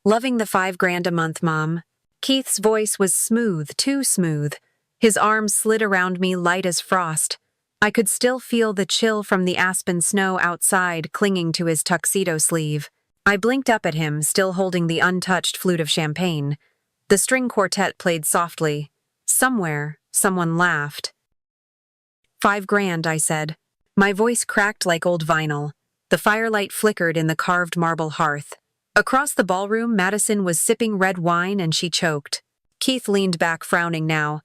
Loving the 5 grand a month, Mom. Keith's voice was smooth, too smooth. His arms slid around me light as frost. I could still feel the chill from the Aspen snow outside clinging to his tuxedo sleeve. I blinked up at him, still holding the untouched flute of champagne. The string quartet played softly. Somewhere, someone laughed. 5 grand, I said. My voice cracked like old vinyl. The firelight flickered in the carved marble hearth. Across the ballroom, Madison was sipping red wine and she choked. Keith leaned back, frowning now.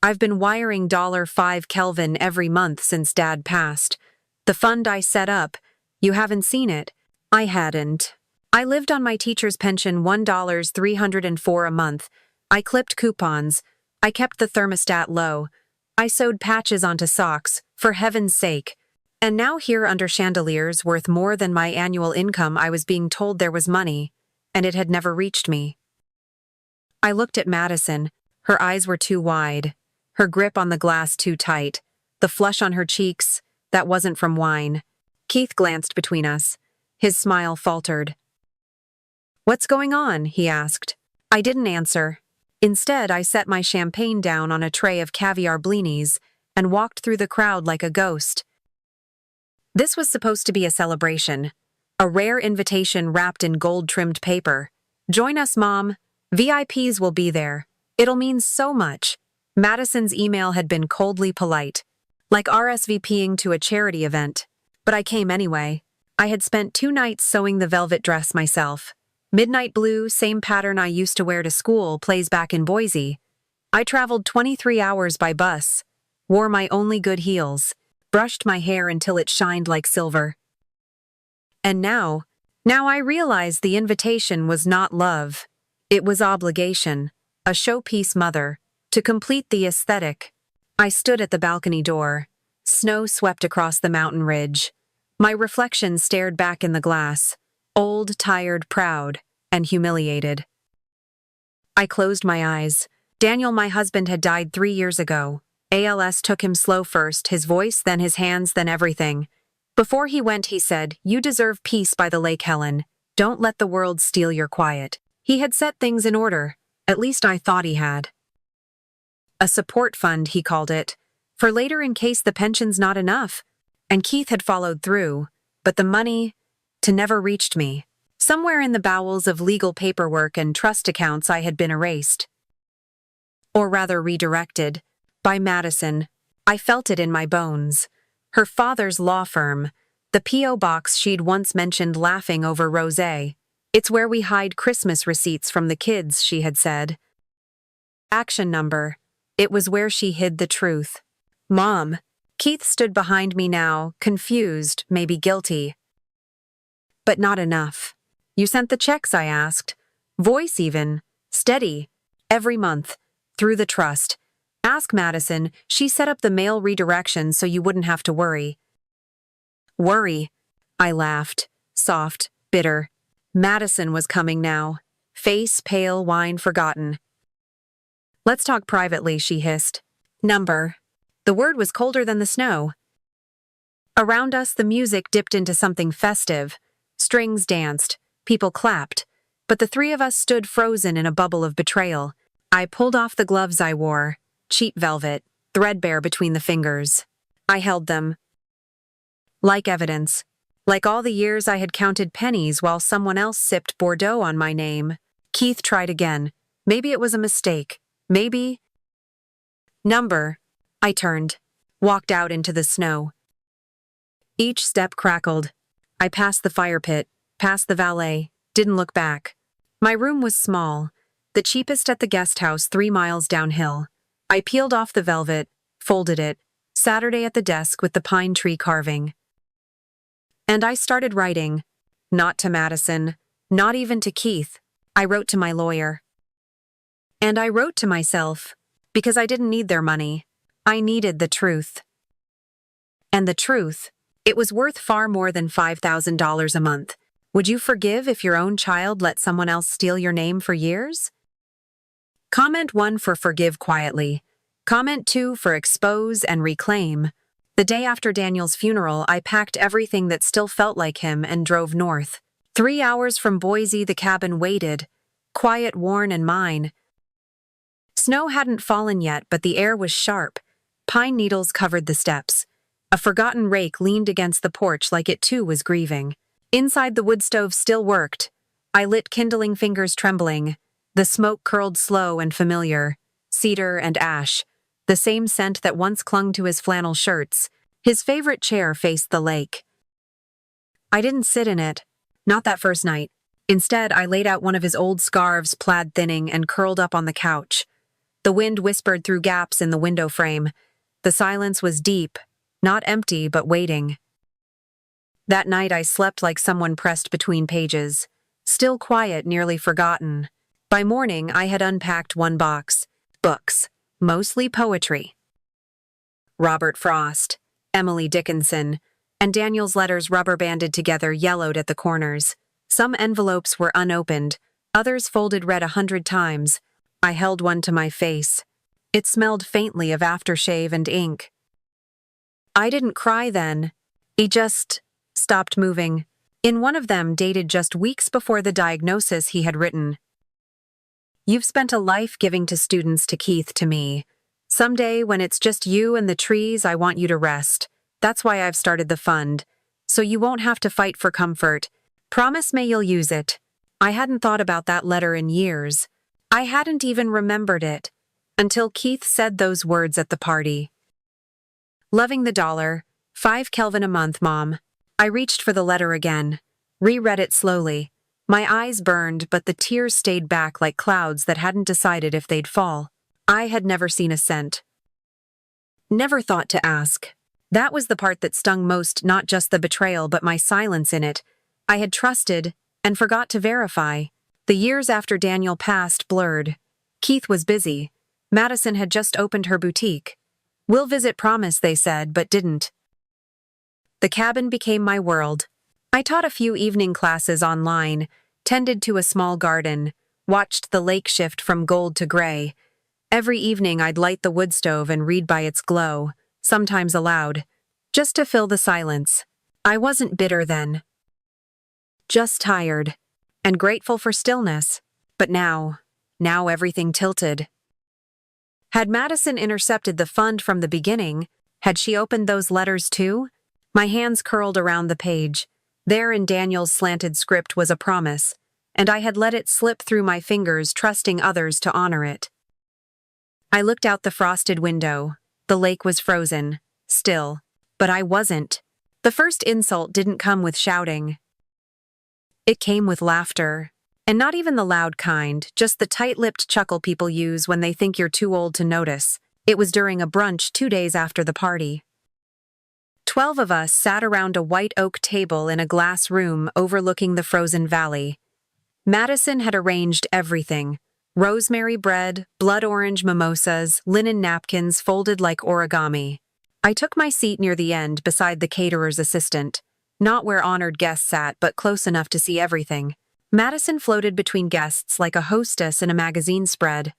I've been wiring $5 Kelvin every month since Dad passed. The fund I set up, you haven't seen it. I hadn't. I lived on my teacher's pension, $1,304 a month. I clipped coupons. I kept the thermostat low. I sewed patches onto socks, for heaven's sake. And now here under chandeliers worth more than my annual income, I was being told there was money, and it had never reached me. I looked at Madison. Her eyes were too wide. Her grip on the glass too tight. The flush on her cheeks, that wasn't from wine. Keith glanced between us. His smile faltered. "What's going on?" he asked. I didn't answer. Instead, I set my champagne down on a tray of caviar blinis and walked through the crowd like a ghost. This was supposed to be a celebration. A rare invitation wrapped in gold-trimmed paper. "Join us, Mom. VIPs will be there. It'll mean so much." Madison's email had been coldly polite, like RSVPing to a charity event. But I came anyway. I had spent 2 nights sewing the velvet dress myself. Midnight blue, same pattern I used to wear to school, plays back in Boise. I traveled 23 hours by bus, wore my only good heels, brushed my hair until it shined like silver. And now I realized the invitation was not love. It was obligation, a showpiece mother, to complete the aesthetic. I stood at the balcony door. Snow swept across the mountain ridge. My reflection stared back in the glass, old, tired, proud, and humiliated. I closed my eyes. Daniel, my husband, had died 3 years ago. ALS took him slow first, his voice, then his hands, then everything. Before he went, he said, "You deserve peace by the lake, Helen. Don't let the world steal your quiet." He had set things in order. At least I thought he had. A support fund, he called it, for later in case the pension's not enough. And Keith had followed through, but the money never reached me. Somewhere in the bowels of legal paperwork and trust accounts I had been erased. Or rather redirected, by Madison. I felt it in my bones. Her father's law firm, the P.O. box she'd once mentioned laughing over rosé. "It's where we hide Christmas receipts from the kids," she had said. Action number. It was where she hid the truth. "Mom." Keith stood behind me now, confused, maybe guilty. "But not enough." "You sent the checks?" I asked. Voice even. Steady. "Every month. Through the trust. Ask Madison. She set up the mail redirection so you wouldn't have to worry." "Worry?" I laughed. Soft, bitter. Madison was coming now. Face pale, wine forgotten. "Let's talk privately," she hissed. "Number." The word was colder than the snow. Around us, the music dipped into something festive. Strings danced. People clapped. But the 3 of us stood frozen in a bubble of betrayal. I pulled off the gloves I wore. Cheap velvet, threadbare between the fingers. I held them. Like evidence. Like all the years I had counted pennies while someone else sipped Bordeaux on my name. Keith tried again. Maybe it was a mistake. Maybe. "Number." I turned. Walked out into the snow. Each step crackled. I passed the fire pit, past the valet, didn't look back. My room was small, the cheapest at the guest house 3 miles downhill. I peeled off the velvet, folded it, Saturday at the desk with the pine tree carving. And I started writing. Not to Madison, not even to Keith. I wrote to my lawyer. And I wrote to myself, because I didn't need their money. I needed the truth. And the truth, it was worth far more than $5,000 a month. Would you forgive if your own child let someone else steal your name for years? Comment 1 for forgive quietly. Comment 2 for expose and reclaim. The day after Daniel's funeral, I packed everything that still felt like him and drove north. 3 hours from Boise, the cabin waited, quiet, worn, and mine. Snow hadn't fallen yet, but the air was sharp. Pine needles covered the steps. A forgotten rake leaned against the porch like it too was grieving. Inside, the wood stove still worked. I lit kindling, fingers trembling. The smoke curled slow and familiar. Cedar and ash. The same scent that once clung to his flannel shirts. His favorite chair faced the lake. I didn't sit in it. Not that first night. Instead, I laid out one of his old scarves, plaid thinning, and curled up on the couch. The wind whispered through gaps in the window frame. The silence was deep, not empty, but waiting. That night I slept like someone pressed between pages. Still quiet, nearly forgotten. By morning, I had unpacked one box. Books. Mostly poetry. Robert Frost, Emily Dickinson, and Daniel's letters rubber-banded together, yellowed at the corners. Some envelopes were unopened, others folded, read 100 times. I held one to my face. It smelled faintly of aftershave and ink. I didn't cry then. He just stopped moving. In one of them, dated just weeks before the diagnosis, he had written, "You've spent a life giving to students, to Keith, to me. Someday, when it's just you and the trees, I want you to rest. That's why I've started the fund. So you won't have to fight for comfort. Promise me you'll use it." I hadn't thought about that letter in years. I hadn't even remembered it until Keith said those words at the party. "Loving the dollar, 5 Kelvin a month, Mom." I reached for the letter again, reread it slowly. My eyes burned, but the tears stayed back like clouds that hadn't decided if they'd fall. I had never seen a cent. Never thought to ask. That was the part that stung most, not just the betrayal, but my silence in it. I had trusted and forgot to verify. The years after Daniel passed blurred. Keith was busy. Madison had just opened her boutique. "We'll visit, promise," they said, but didn't. The cabin became my world. I taught a few evening classes online, tended to a small garden, watched the lake shift from gold to gray. Every evening I'd light the wood stove and read by its glow, sometimes aloud, just to fill the silence. I wasn't bitter then. Just tired, and grateful for stillness. But now everything tilted. Had Madison intercepted the fund from the beginning? Had she opened those letters too? My hands curled around the page. There in Daniel's slanted script was a promise, and I had let it slip through my fingers, trusting others to honor it. I looked out the frosted window. The lake was frozen, still, but I wasn't. The first insult didn't come with shouting. It came with laughter. And not even the loud kind, just the tight-lipped chuckle people use when they think you're too old to notice. It was during a brunch 2 days after the party. 12 of us sat around a white oak table in a glass room overlooking the frozen valley. Madison had arranged everything. Rosemary bread, blood orange mimosas, linen napkins folded like origami. I took my seat near the end beside the caterer's assistant. Not where honored guests sat, but close enough to see everything. Madison floated between guests like a hostess in a magazine spread.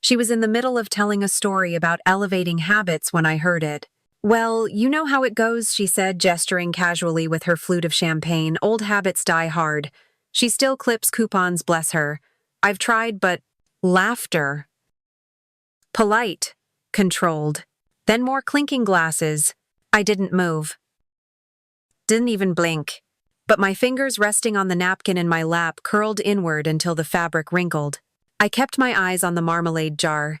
She was in the middle of telling a story about elevating habits when I heard it. "Well, you know how it goes," she said, gesturing casually with her flute of champagne. "Old habits die hard. She still clips coupons, bless her. I've tried, but..." Laughter. Polite. Controlled. Then more clinking glasses. I didn't move. Didn't even blink. But my fingers resting on the napkin in my lap curled inward until the fabric wrinkled. I kept my eyes on the marmalade jar.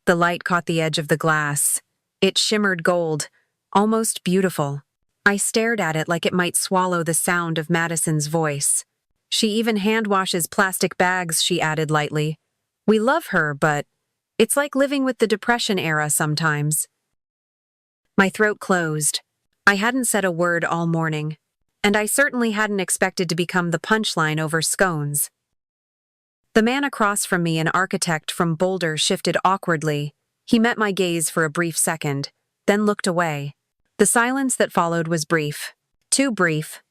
The light caught the edge of the glass. It shimmered gold, almost beautiful. I stared at it like it might swallow the sound of Madison's voice. "She even hand washes plastic bags," she added lightly. "We love her, but it's like living with the Depression era sometimes." My throat closed. I hadn't said a word all morning, and I certainly hadn't expected to become the punchline over scones. The man across from me, an architect from Boulder, shifted awkwardly. He met my gaze for a brief second, then looked away. The silence that followed was brief. Too brief.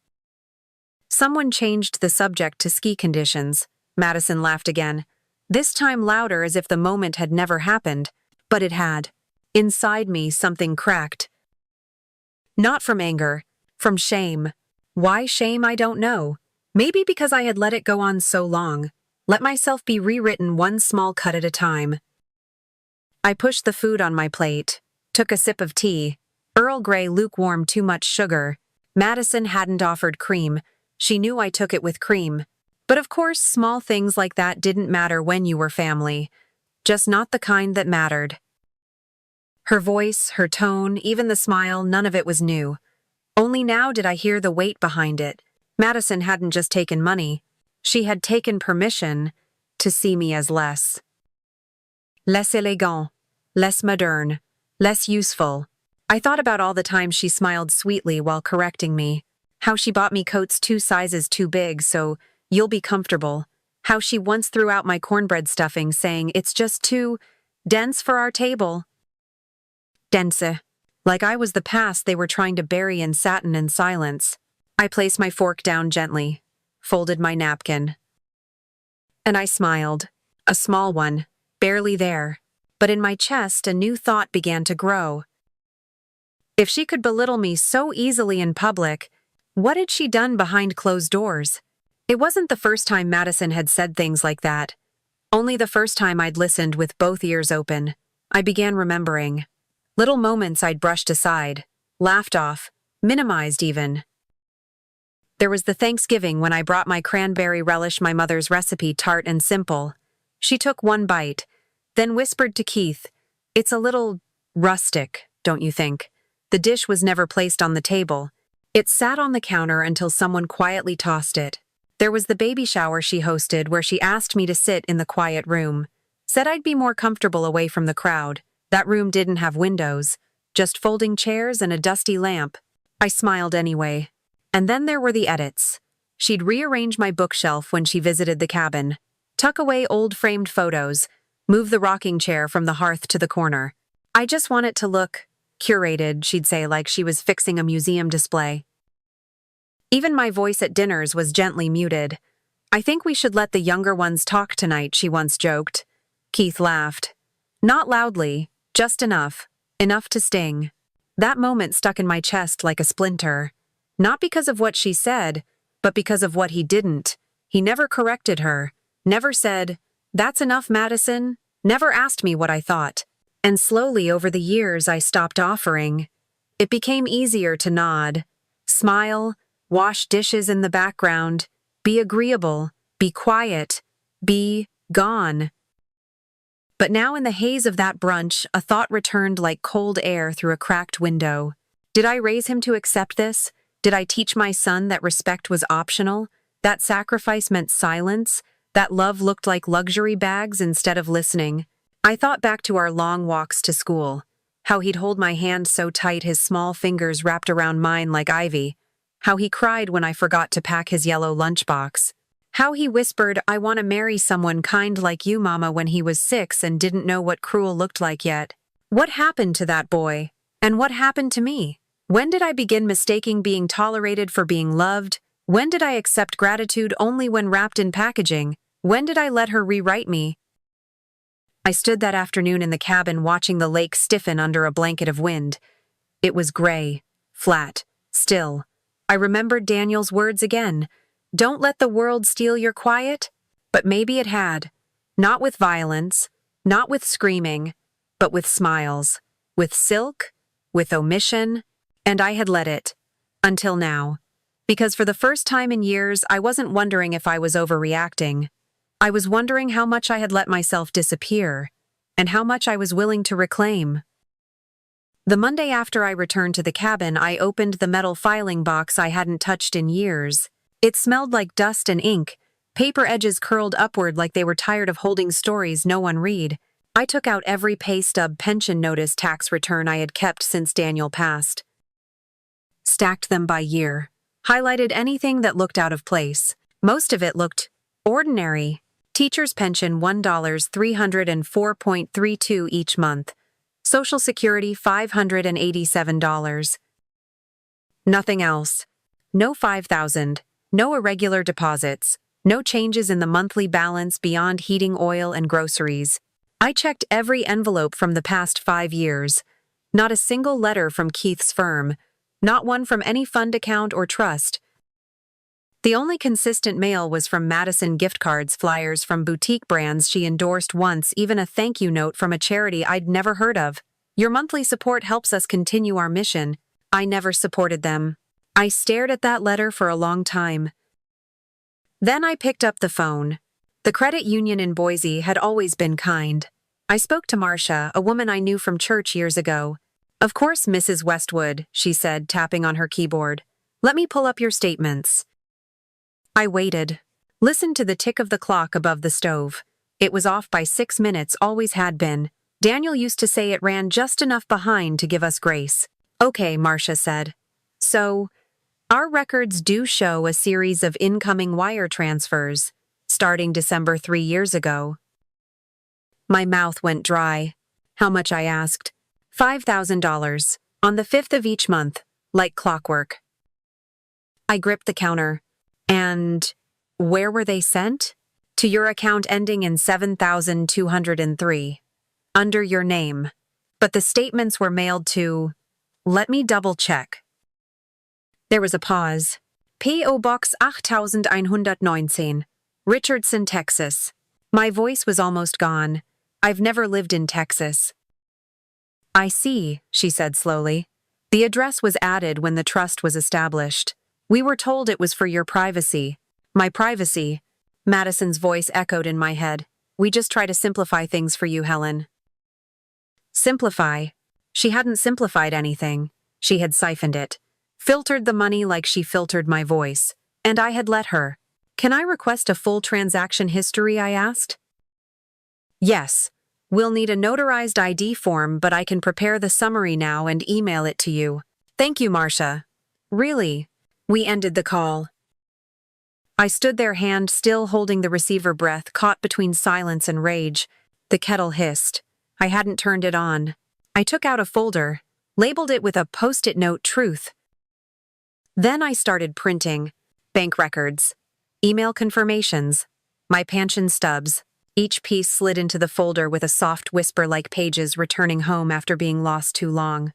Someone changed the subject to ski conditions. Madison laughed again, this time louder, as if the moment had never happened. But it had. Inside me, something cracked. Not from anger, from shame. Why shame, I don't know. Maybe because I had let it go on so long. Let myself be rewritten one small cut at a time. I pushed the food on my plate, took a sip of tea. Earl Grey lukewarm, too much sugar. Madison hadn't offered cream. She knew I took it with cream. But of course, small things like that didn't matter when you were family. Just not the kind that mattered. Her voice, her tone, even the smile, none of it was new. Only now did I hear the weight behind it. Madison hadn't just taken money. She had taken permission to see me as less. Less élégant, less moderne, less useful. I thought about all the times she smiled sweetly while correcting me. How she bought me coats 2 sizes too big so you'll be comfortable. How she once threw out my cornbread stuffing saying it's just too dense for our table. Dense. Like I was the past they were trying to bury in satin and silence. I placed my fork down gently, folded my napkin. And I smiled. A small one, barely there. But in my chest a new thought began to grow. If she could belittle me so easily in public, what had she done behind closed doors? It wasn't the first time Madison had said things like that. Only the first time I'd listened with both ears open. I began remembering. Little moments I'd brushed aside, laughed off, minimized even. There was the Thanksgiving when I brought my cranberry relish, my mother's recipe, tart and simple. She took one bite, then whispered to Keith, "It's a little rustic, don't you think?" The dish was never placed on the table. It sat on the counter until someone quietly tossed it. There was the baby shower she hosted where she asked me to sit in the quiet room. Said I'd be more comfortable away from the crowd. That room didn't have windows, just folding chairs and a dusty lamp. I smiled anyway. And then there were the edits. She'd rearrange my bookshelf when she visited the cabin, tuck away old framed photos, move the rocking chair from the hearth to the corner. "I just want it to look curated," she'd say, like she was fixing a museum display. Even my voice at dinners was gently muted. "I think we should let the younger ones talk tonight," she once joked. Keith laughed. Not loudly, just enough to sting. That moment stuck in my chest like a splinter. Not because of what she said, but because of what he didn't. He never corrected her, never said, "That's enough, Madison," never asked me what I thought. And slowly over the years I stopped offering. It became easier to nod, smile, wash dishes in the background, be agreeable, be quiet, be gone. But now in the haze of that brunch, a thought returned like cold air through a cracked window. Did I raise him to accept this? Did I teach my son that respect was optional? That sacrifice meant silence? That love looked like luxury bags instead of listening? I thought back to our long walks to school. How he'd hold my hand so tight his small fingers wrapped around mine like ivy. How he cried when I forgot to pack his yellow lunchbox. How he whispered, "I want to marry someone kind like you, Mama," when he was 6 and didn't know what cruel looked like yet. What happened to that boy? And what happened to me? When did I begin mistaking being tolerated for being loved? When did I accept gratitude only when wrapped in packaging? When did I let her rewrite me? I stood that afternoon in the cabin watching the lake stiffen under a blanket of wind. It was gray, flat, still. I remembered Daniel's words again. Don't let the world steal your quiet. But maybe it had. Not with violence, not with screaming, but with smiles, with silk, with omission, and I had let it. Until now. Because for the first time in years, I wasn't wondering if I was overreacting. I was wondering how much I had let myself disappear, and how much I was willing to reclaim. The Monday after I returned to the cabin, I opened the metal filing box I hadn't touched in years. It smelled like dust and ink, paper edges curled upward like they were tired of holding stories no one read. I took out every pay stub, pension notice, tax return I had kept since Daniel passed. Stacked them by year. Highlighted anything that looked out of place. Most of it looked ordinary. Teacher's pension $1 $304.32 each month. Social Security $587. Nothing else. No 5,000. No irregular deposits. No changes in the monthly balance beyond heating oil and groceries. I checked every envelope from the past 5 years. Not a single letter from Keith's firm. Not one from any fund account or trust. The only consistent mail was from Madison gift cards, flyers from boutique brands she endorsed once, even a thank you note from a charity I'd never heard of. Your monthly support helps us continue our mission. I never supported them. I stared at that letter for a long time. Then I picked up the phone. The credit union in Boise had always been kind. I spoke to Marcia, a woman I knew from church years ago. Of course, Mrs. Westwood, she said, tapping on her keyboard. Let me pull up your statements. I waited. Listened to the tick of the clock above the stove. It was off by 6 minutes, always had been. Daniel used to say it ran just enough behind to give us grace. Okay, Marcia said. So, our records do show a series of incoming wire transfers, starting December 3 years ago. My mouth went dry. How much, I asked. $5,000, on the 5th of each month, like clockwork. I gripped the counter. And where were they sent? To your account ending in 7,203. Under your name. But the statements were mailed to... Let me double-check. There was a pause. P.O. Box 8119, Richardson, Texas. My voice was almost gone. I've never lived in Texas. I see, she said slowly. The address was added when the trust was established. We were told it was for your privacy. My privacy. Madison's voice echoed in my head. We just try to simplify things for you, Helen. Simplify. She hadn't simplified anything. She had siphoned it. Filtered the money like she filtered my voice. And I had let her. Can I request a full transaction history, I asked? Yes. We'll need a notarized ID form, but I can prepare the summary now and email it to you. Thank you, Marcia. Really? We ended the call. I stood there, hand still holding the receiver, breath caught between silence and rage. The kettle hissed. I hadn't turned it on. I took out a folder, labeled it with a post-it note, truth. Then I started printing. Bank records. Email confirmations. My pension stubs. Each piece slid into the folder with a soft whisper like pages returning home after being lost too long.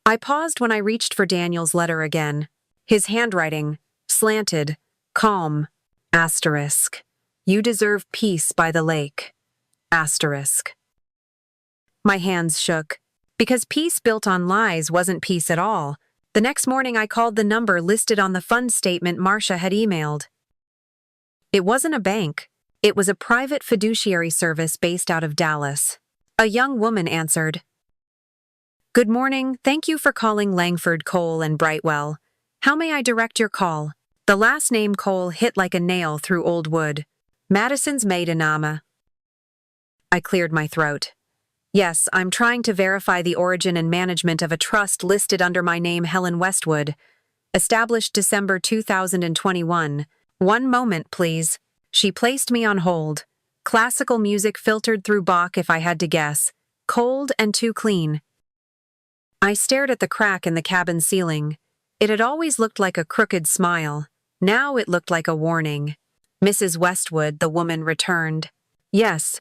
I paused when I reached for Daniel's letter again. His handwriting, slanted, calm, asterisk. You deserve peace by the lake, asterisk. My hands shook. Because peace built on lies wasn't peace at all. The next morning I called the number listed on the fund statement Marcia had emailed. It wasn't a bank. It was a private fiduciary service based out of Dallas. A young woman answered. Good morning, thank you for calling Langford, Cole and Brightwell. How may I direct your call? The last name Cole hit like a nail through old wood. Madison's maiden name. I cleared my throat. Yes, I'm trying to verify the origin and management of a trust listed under my name, Helen Westwood. Established December 2021. One moment, please. She placed me on hold. Classical music filtered through Bach if I had to guess. Cold and too clean. I stared at the crack in the cabin ceiling. It had always looked like a crooked smile. Now it looked like a warning. Mrs. Westwood, the woman returned. Yes.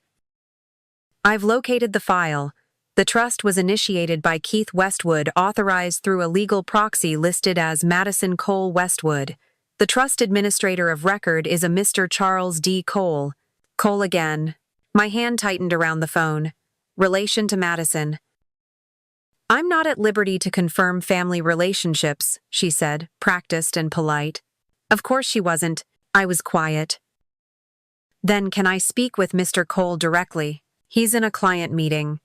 I've located the file. The trust was initiated by Keith Westwood, authorized through a legal proxy listed as Madison Cole Westwood. The trust administrator of record is a Mr. Charles D. Cole. Cole again. My hand tightened around the phone. Relation to Madison. I'm not at liberty to confirm family relationships, she said, practiced and polite. Of course she wasn't. I was quiet. Then can I speak with Mr. Cole directly? He's in a client meeting.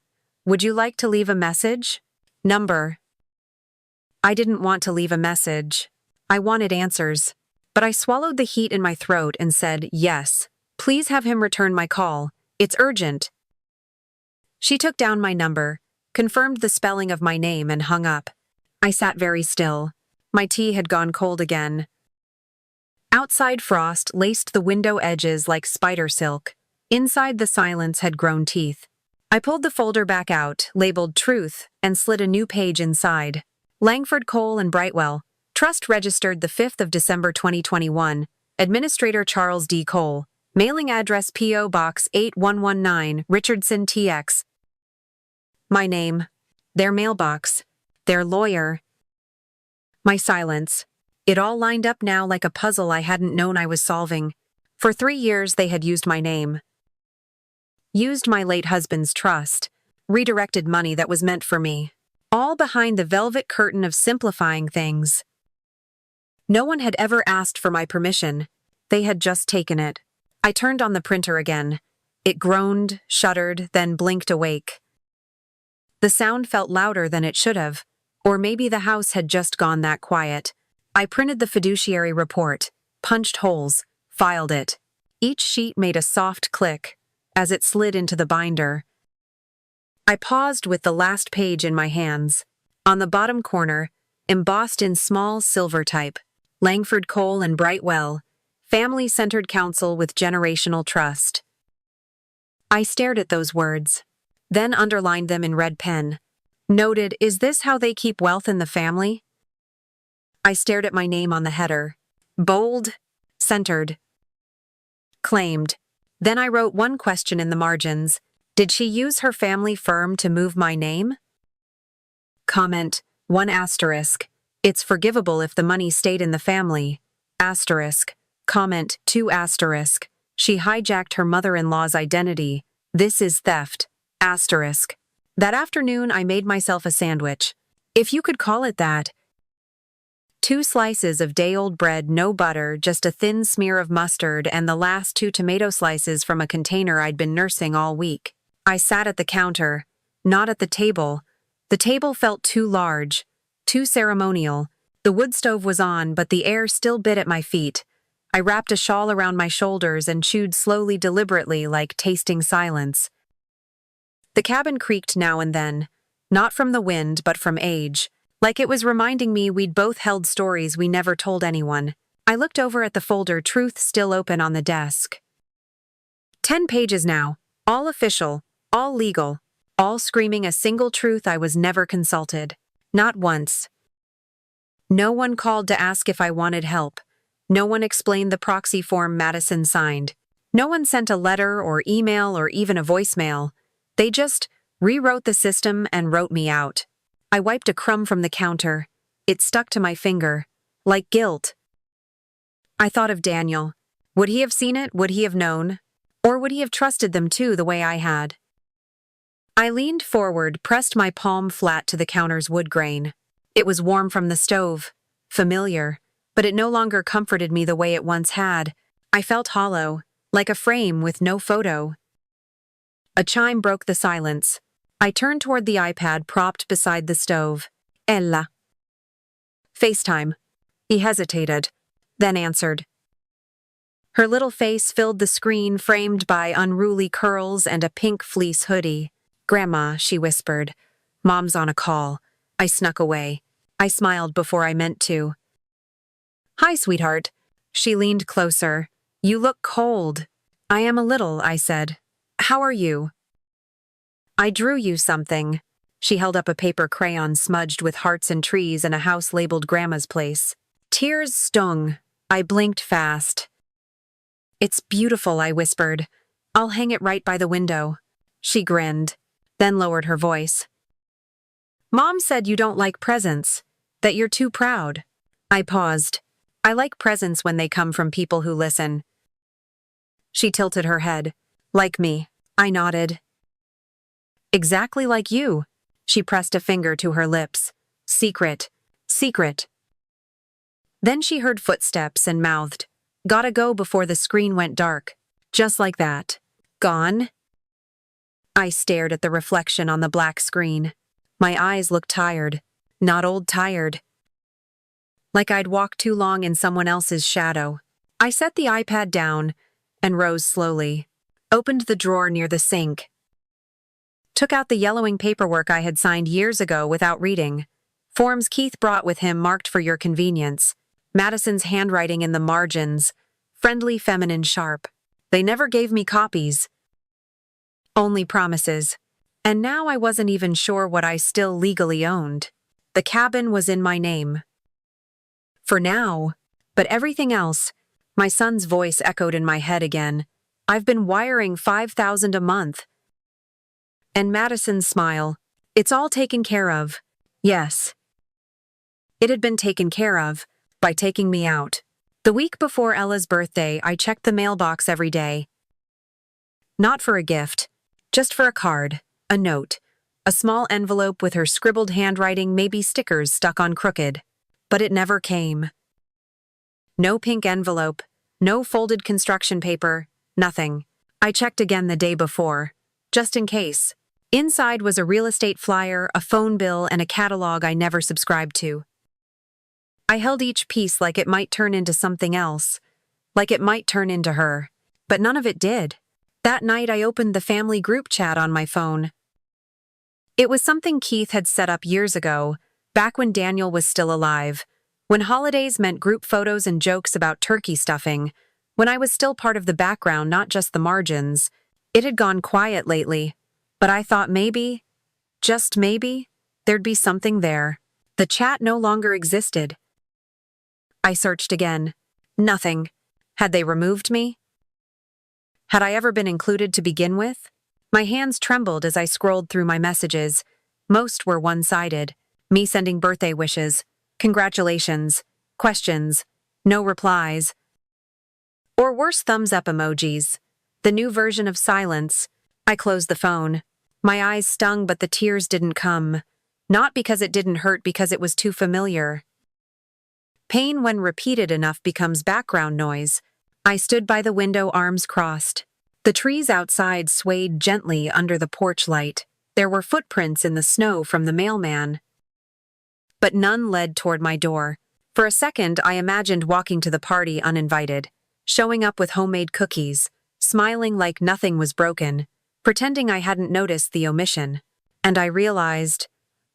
Would you like to leave a message? Number. I didn't want to leave a message. I wanted answers. But I swallowed the heat in my throat and said, yes. Please have him return my call. It's urgent. She took down my number, confirmed the spelling of my name, and hung up. I sat very still. My tea had gone cold again. Outside frost laced the window edges like spider silk. Inside the silence had grown teeth. I pulled the folder back out, labeled Truth, and slid a new page inside. Langford, Cole and Brightwell. Trust registered the 5th of December 2021. Administrator Charles D. Cole. Mailing address P.O. Box 8119, Richardson, TX. My name. Their mailbox. Their lawyer. My silence. It all lined up now like a puzzle I hadn't known I was solving. For 3 years they had used my name, used my late husband's trust, redirected money that was meant for me, all behind the velvet curtain of simplifying things. No one had ever asked for my permission. They had just taken it. I turned on the printer again. It groaned, shuddered, then blinked awake. The sound felt louder than it should have, or maybe the house had just gone that quiet. I printed the fiduciary report, punched holes, filed it. Each sheet made a soft click as it slid into the binder. I paused with the last page in my hands. On the bottom corner, embossed in small silver type, Langford Cole and Brightwell, family-centered counsel with generational trust. I stared at those words, then underlined them in red pen. Noted, is this how they keep wealth in the family? I stared at my name on the header. Bold, centered, claimed. Then I wrote one question in the margins. Did she use her family firm to move my name? Comment, 1 asterisk. It's forgivable if the money stayed in the family. Asterisk. Comment, 2 asterisk. She hijacked her mother-in-law's identity. This is theft. Asterisk. That afternoon I made myself a sandwich, if you could call it that. 2 slices of day-old bread, no butter, just a thin smear of mustard, and the last 2 tomato slices from a container I'd been nursing all week. I sat at the counter, not at the table. The table felt too large, too ceremonial. The wood stove was on, but the air still bit at my feet. I wrapped a shawl around my shoulders and chewed slowly, deliberately, like tasting silence. The cabin creaked now and then, not from the wind, but from age. Like it was reminding me we'd both held stories we never told anyone. I looked over at the folder, truth still open on the desk. 10 pages now, all official, all legal, all screaming a single truth. I was never consulted. Not once. No one called to ask if I wanted help. No one explained the proxy form Madison signed. No one sent a letter or email or even a voicemail. They just rewrote the system and wrote me out. I wiped a crumb from the counter. It stuck to my finger, like guilt. I thought of Daniel. Would he have seen it? Would he have known? Or would he have trusted them too, the way I had? I leaned forward, pressed my palm flat to the counter's wood grain. It was warm from the stove, familiar, but it no longer comforted me the way it once had. I felt hollow, like a frame with no photo. A chime broke the silence. I turned toward the iPad propped beside the stove. Ella. FaceTime. He hesitated, then answered. Her little face filled the screen, framed by unruly curls and a pink fleece hoodie. Grandma, she whispered. Mom's on a call. I snuck away. I smiled before I meant to. Hi, sweetheart. She leaned closer. You look cold. I am a little, I said. How are you? I drew you something. She held up a paper crayon smudged with hearts and trees and a house labeled Grandma's Place. Tears stung. I blinked fast. It's beautiful, I whispered. I'll hang it right by the window. She grinned, then lowered her voice. Mom said you don't like presents, that you're too proud. I paused. I like presents when they come from people who listen. She tilted her head. Like me. I nodded. Exactly like you. She pressed a finger to her lips. Secret. Secret. Then she heard footsteps and mouthed, Gotta go before the screen went dark. Just like that. Gone? I stared at the reflection on the black screen. My eyes looked tired. Not old tired. Like I'd walked too long in someone else's shadow. I set the iPad down and rose slowly. Opened the drawer near the sink. Took out the yellowing paperwork I had signed years ago without reading. Forms Keith brought with him marked for your convenience. Madison's handwriting in the margins. Friendly, feminine, sharp. They never gave me copies. Only promises. And now I wasn't even sure what I still legally owned. The cabin was in my name. For now. But everything else. My son's voice echoed in my head again. I've been wiring $5,000 a month. And Madison's smile. It's all taken care of. Yes. It had been taken care of. by taking me out. The week before Ella's birthday, I checked the mailbox every day. Not for a gift, just for a card, a note, a small envelope with her scribbled handwriting, maybe stickers stuck on crooked. But it never came. No pink envelope, no folded construction paper, nothing. I checked again the day before, just in case. Inside was a real estate flyer, a phone bill, and a catalog I never subscribed to. I held each piece like it might turn into something else, like it might turn into her. But none of it did. That night I opened the family group chat on my phone. It was something Keith had set up years ago, back when Daniel was still alive, when holidays meant group photos and jokes about turkey stuffing, when I was still part of the background, not just the margins. It had gone quiet lately, but I thought maybe, just maybe, there'd be something there. The chat no longer existed. I searched again. Nothing. Had they removed me? Had I ever been included to begin with? My hands trembled as I scrolled through my messages. Most were one-sided. Me sending birthday wishes, congratulations, questions, no replies. Or worse, thumbs-up emojis. The new version of silence. I closed the phone. My eyes stung, but the tears didn't come. Not because it didn't hurt, because it was too familiar. Pain, when repeated enough, becomes background noise. I stood by the window, arms crossed. The trees outside swayed gently under the porch light. There were footprints in the snow from the mailman. But none led toward my door. For a second, I imagined walking to the party uninvited, showing up with homemade cookies, smiling like nothing was broken, pretending I hadn't noticed the omission. And I realized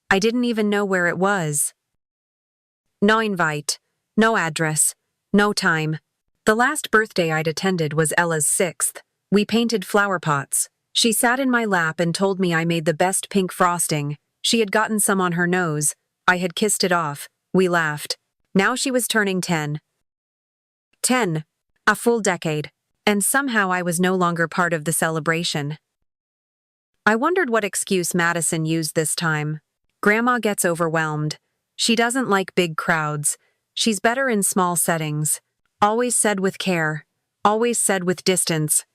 I didn't even know where it was. No invite, no address, no time. The last birthday I'd attended was Ella's 6th. We painted flower pots. She sat in my lap and told me I made the best pink frosting. She had gotten some on her nose. I had kissed it off. We laughed. Now she was turning 10. 10. A full decade. And somehow I was no longer part of the celebration. I wondered what excuse Madison used this time. Grandma gets overwhelmed. She doesn't like big crowds. She's better in small settings. Always said with care. Always said with distance.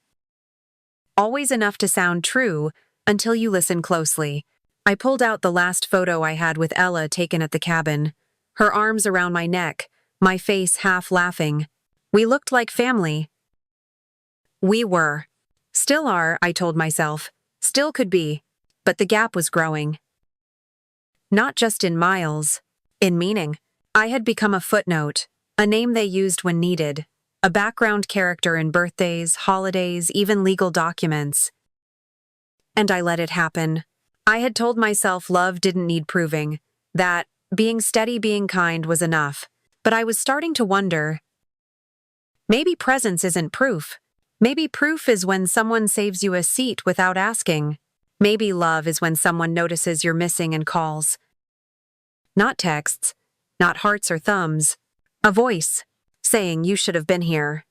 Always enough to sound true until you listen closely. I pulled out the last photo I had with Ella taken at the cabin. Her arms around my neck, my face half laughing. We looked like family. We were. Still are, I told myself. Still could be. But the gap was growing. Not just in miles. In meaning. I had become a footnote, a name they used when needed, a background character in birthdays, holidays, even legal documents. And I let it happen. I had told myself love didn't need proving, that being steady, being kind was enough. But I was starting to wonder, maybe presence isn't proof. Maybe proof is when someone saves you a seat without asking. Maybe love is when someone notices you're missing and calls. Not texts, not hearts or thumbs. A voice, saying you should have been here.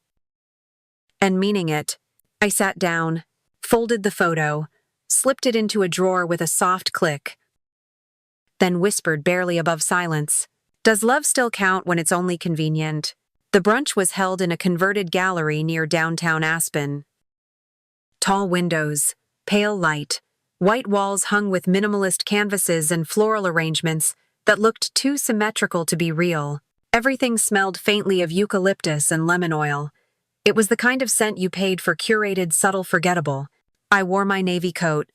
And meaning it. I sat down, folded the photo, slipped it into a drawer with a soft click. Then whispered barely above silence, "Does love still count when it's only convenient?" The brunch was held in a converted gallery near downtown Aspen. Tall windows, pale light, white walls hung with minimalist canvases and floral arrangements that looked too symmetrical to be real. Everything smelled faintly of eucalyptus and lemon oil. It was the kind of scent you paid for, curated, subtle, forgettable. I wore my navy coat.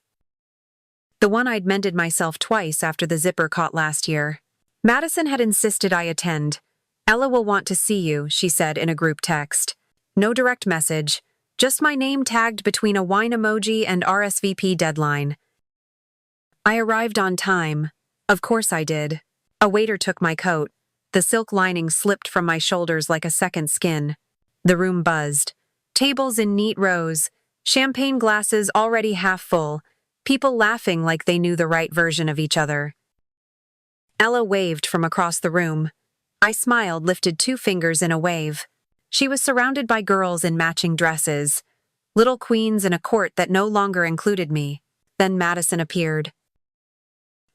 The one I'd mended myself twice after the zipper caught last year. Madison had insisted I attend. "Ella will want to see you," she said in a group text. No direct message, just my name tagged between a wine emoji and RSVP deadline. I arrived on time. Of course I did. A waiter took my coat. The silk lining slipped from my shoulders like a second skin. The room buzzed. Tables in neat rows, champagne glasses already half full, people laughing like they knew the right version of each other. Ella waved from across the room. I smiled, lifted 2 fingers in a wave. She was surrounded by girls in matching dresses, little queens in a court that no longer included me. Then Madison appeared.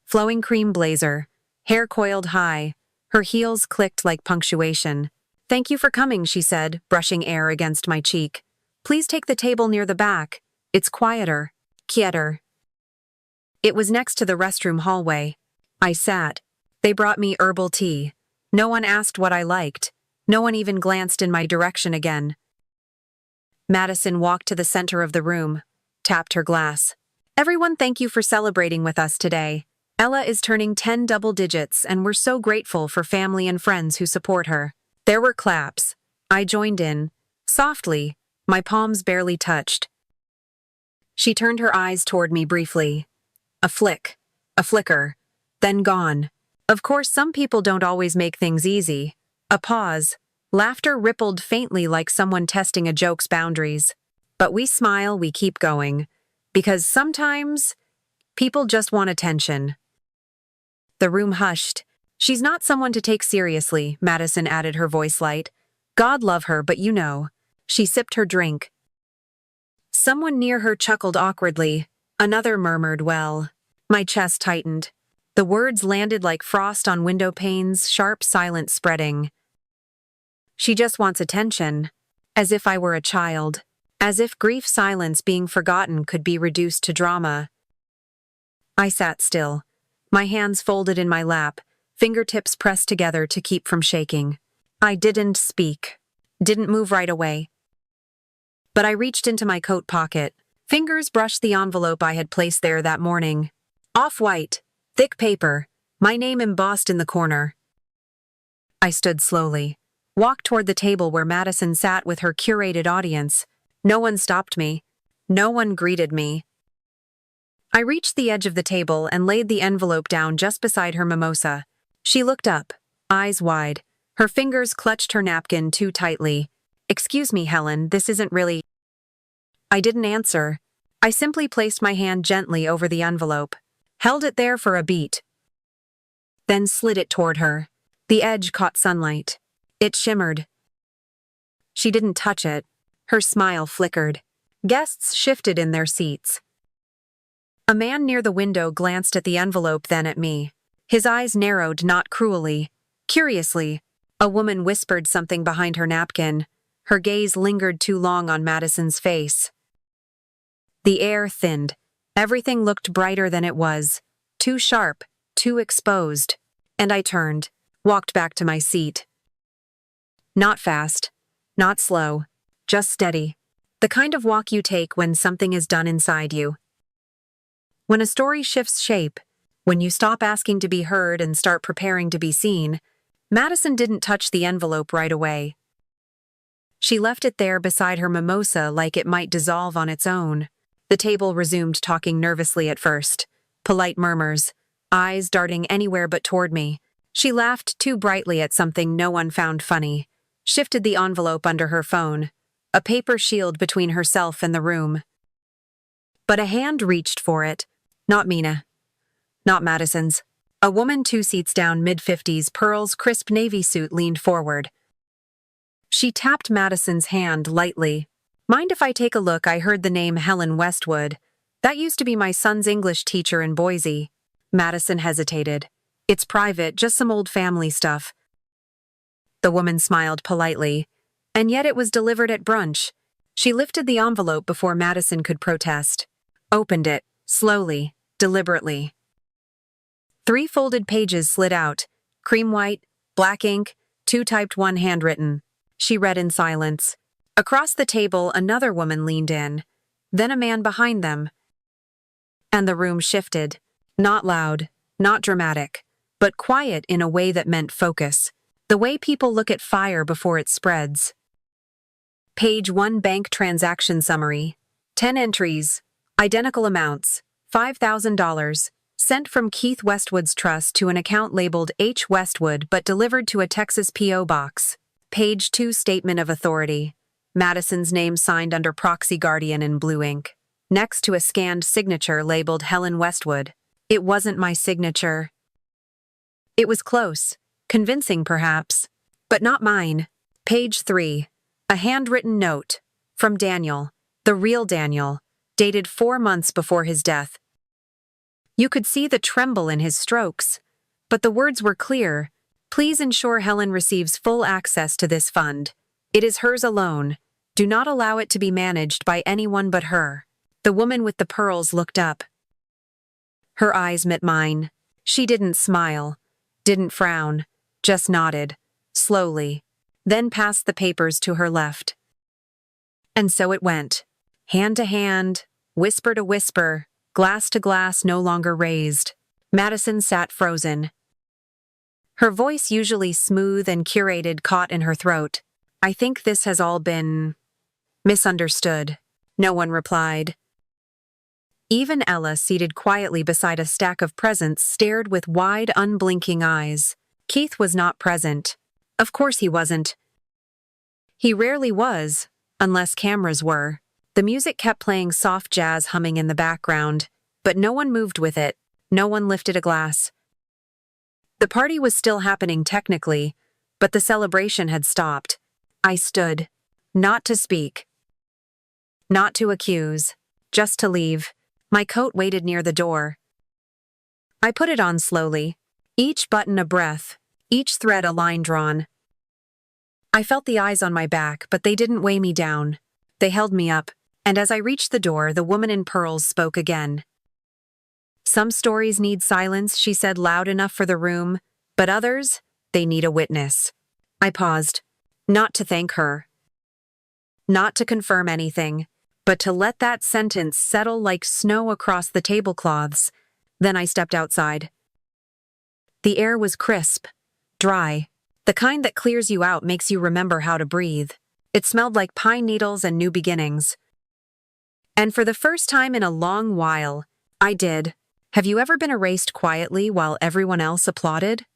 Flowing cream blazer, hair coiled high, Her heels clicked like punctuation. "Thank you for coming," she said, brushing air against my cheek. "Please take the table near the back. It's quieter." Quieter. It was next to the restroom hallway. I sat. They brought me herbal tea. No one asked what I liked. No one even glanced in my direction again. Madison walked to the center of the room, tapped her glass. "Everyone, thank you for celebrating with us today. Ella is turning 10 double digits, and we're so grateful for family and friends who support her." There were claps. I joined in. Softly, my palms barely touched. She turned her eyes toward me briefly. A flick. A flicker. Then gone. Of course, some people don't always make things easy. A pause. Laughter rippled faintly like someone testing a joke's boundaries. But we smile, we keep going. Because sometimes, people just want attention. The room hushed. "She's not someone to take seriously," Madison added, her voice light. "God love her, but you know." She sipped her drink. Someone near her chuckled awkwardly. Another murmured, "Well." My chest tightened. The words landed like frost on window panes, sharp silence spreading. "She just wants attention." As if I were a child. As if grief silence being forgotten could be reduced to drama. I sat still. My hands folded in my lap, fingertips pressed together to keep from shaking. I didn't speak. Didn't move right away. But I reached into my coat pocket. Fingers brushed the envelope I had placed there that morning. Off-white, thick paper, my name embossed in the corner. I stood slowly, walked toward the table where Madison sat with her curated audience. No one stopped me. No one greeted me. I reached the edge of the table and laid the envelope down just beside her mimosa. She looked up, eyes wide. Her fingers clutched her napkin too tightly. "Excuse me, Helen, this isn't really—" I didn't answer. I simply placed my hand gently over the envelope, held it there for a beat, then slid it toward her. The edge caught sunlight. It shimmered. She didn't touch it. Her smile flickered. Guests shifted in their seats. A man near the window glanced at the envelope, then at me. His eyes narrowed, not cruelly, curiously. A woman whispered something behind her napkin. Her gaze lingered too long on Madison's face. The air thinned. Everything looked brighter than it was. Too sharp, too exposed. And I turned, walked back to my seat. Not fast, not slow, just steady. The kind of walk you take when something is done inside you. When a story shifts shape, when you stop asking to be heard and start preparing to be seen. Madison didn't touch the envelope right away. She left it there beside her mimosa like it might dissolve on its own. The table resumed talking nervously at first. Polite murmurs, eyes darting anywhere but toward me. She laughed too brightly at something no one found funny. Shifted the envelope under her phone. A paper shield between herself and the room. But a hand reached for it. Not Mina. Not Madison's. A woman 2 seats down, mid-50s, pearls, crisp navy suit, leaned forward. She tapped Madison's hand lightly. "Mind if I take a look? I heard the name Helen Westwood. That used to be my son's English teacher in Boise." Madison hesitated. "It's private, just some old family stuff." The woman smiled politely. And yet it was delivered at brunch. She lifted the envelope before Madison could protest. Opened it, slowly, deliberately. 3 folded pages slid out. Cream white, black ink, 2 typed, 1 handwritten. She read in silence. Across the table, another woman leaned in. Then a man behind them. And the room shifted. Not loud, not dramatic, but quiet in a way that meant focus. The way people look at fire before it spreads. Page 1, bank transaction summary. 10 entries. Identical amounts. $5,000. Sent from Keith Westwood's trust to an account labeled H. Westwood but delivered to a Texas P.O. box. Page 2, statement of authority. Madison's name signed under proxy guardian in blue ink. Next to a scanned signature labeled Helen Westwood. It wasn't my signature. It was close. Convincing, perhaps. But not mine. Page 3. A handwritten note. From Daniel. The real Daniel. Dated 4 months before his death. You could see the tremble in his strokes. But the words were clear. Please ensure Helen receives full access to this fund. It is hers alone. Do not allow it to be managed by anyone but her." The woman with the pearls looked up. Her eyes met mine. She didn't smile, didn't frown, just nodded, slowly, then passed the papers to her left. And so it went. Hand to hand, whisper to whisper, glass to glass no longer raised. Madison sat frozen. Her voice, usually smooth and curated, caught in her throat. "I think this has all been misunderstood." No one replied. Even Ella, seated quietly beside a stack of presents, stared with wide, unblinking eyes. Keith was not present. Of course he wasn't. He rarely was, unless cameras were. The music kept playing, soft jazz humming in the background, but no one moved with it. No one lifted a glass. The party was still happening technically, but the celebration had stopped. I stood. Not to speak. Not to accuse. Just to leave. My coat waited near the door. I put it on slowly. Each button a breath. Each thread a line drawn. I felt the eyes on my back, but they didn't weigh me down. They held me up, and as I reached the door, the woman in pearls spoke again. "Some stories need silence," she said, loud enough for the room, "but others, they need a witness." I paused, not to thank her, not to confirm anything, but to let that sentence settle like snow across the tablecloths. Then I stepped outside. The air was crisp, dry, the kind that clears you out, makes you remember how to breathe. It smelled like pine needles and new beginnings. And for the first time in a long while, I did. Have you ever been erased quietly while everyone else applauded?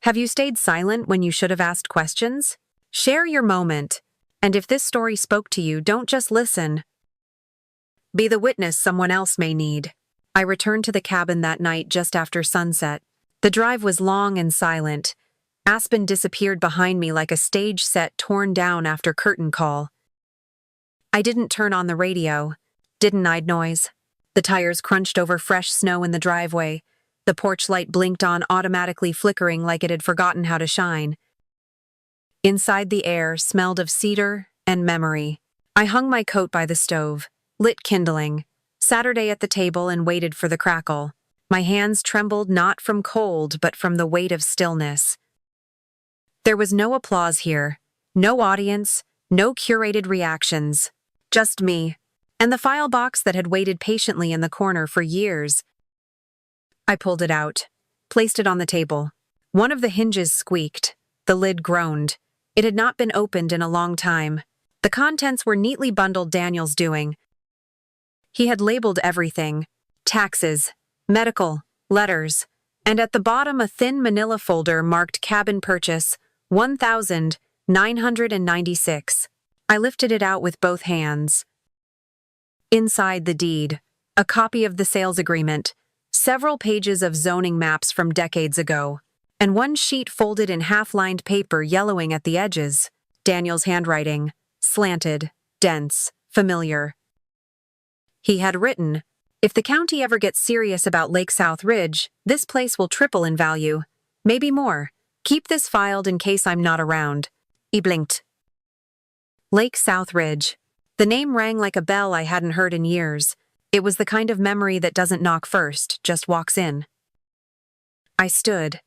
Have you stayed silent when you should have asked questions? Share your moment. And if this story spoke to you, don't just listen. Be the witness someone else may need. I returned to the cabin that night just after sunset. The drive was long and silent. Aspen disappeared behind me like a stage set torn down after curtain call. I didn't turn on the radio. Didn't need noise. The tires crunched over fresh snow in the driveway. The porch light blinked on, automatically flickering like it had forgotten how to shine. Inside, the air smelled of cedar and memory. I hung my coat by the stove, lit kindling, Saturday at the table, and waited for the crackle. My hands trembled not from cold, but from the weight of stillness. There was no applause here, no audience, no curated reactions. Just me, and the file box that had waited patiently in the corner for years. I pulled it out, placed it on the table. One of the hinges squeaked. The lid groaned. It had not been opened in a long time. The contents were neatly bundled, Daniel's doing. He had labeled everything: taxes, medical, letters, and at the bottom a thin manila folder marked cabin purchase, $1,996. I lifted it out with both hands. Inside, the deed, a copy of the sales agreement, several pages of zoning maps from decades ago, and one sheet folded in half-lined paper, yellowing at the edges. Daniel's handwriting, slanted, dense, familiar. He had written, "If the county ever gets serious about Lake South Ridge, this place will triple in value. Maybe more. Keep this filed in case I'm not around." He blinked. Lake South Ridge. The name rang like a bell I hadn't heard in years. It was the kind of memory that doesn't knock first, just walks in. I stood,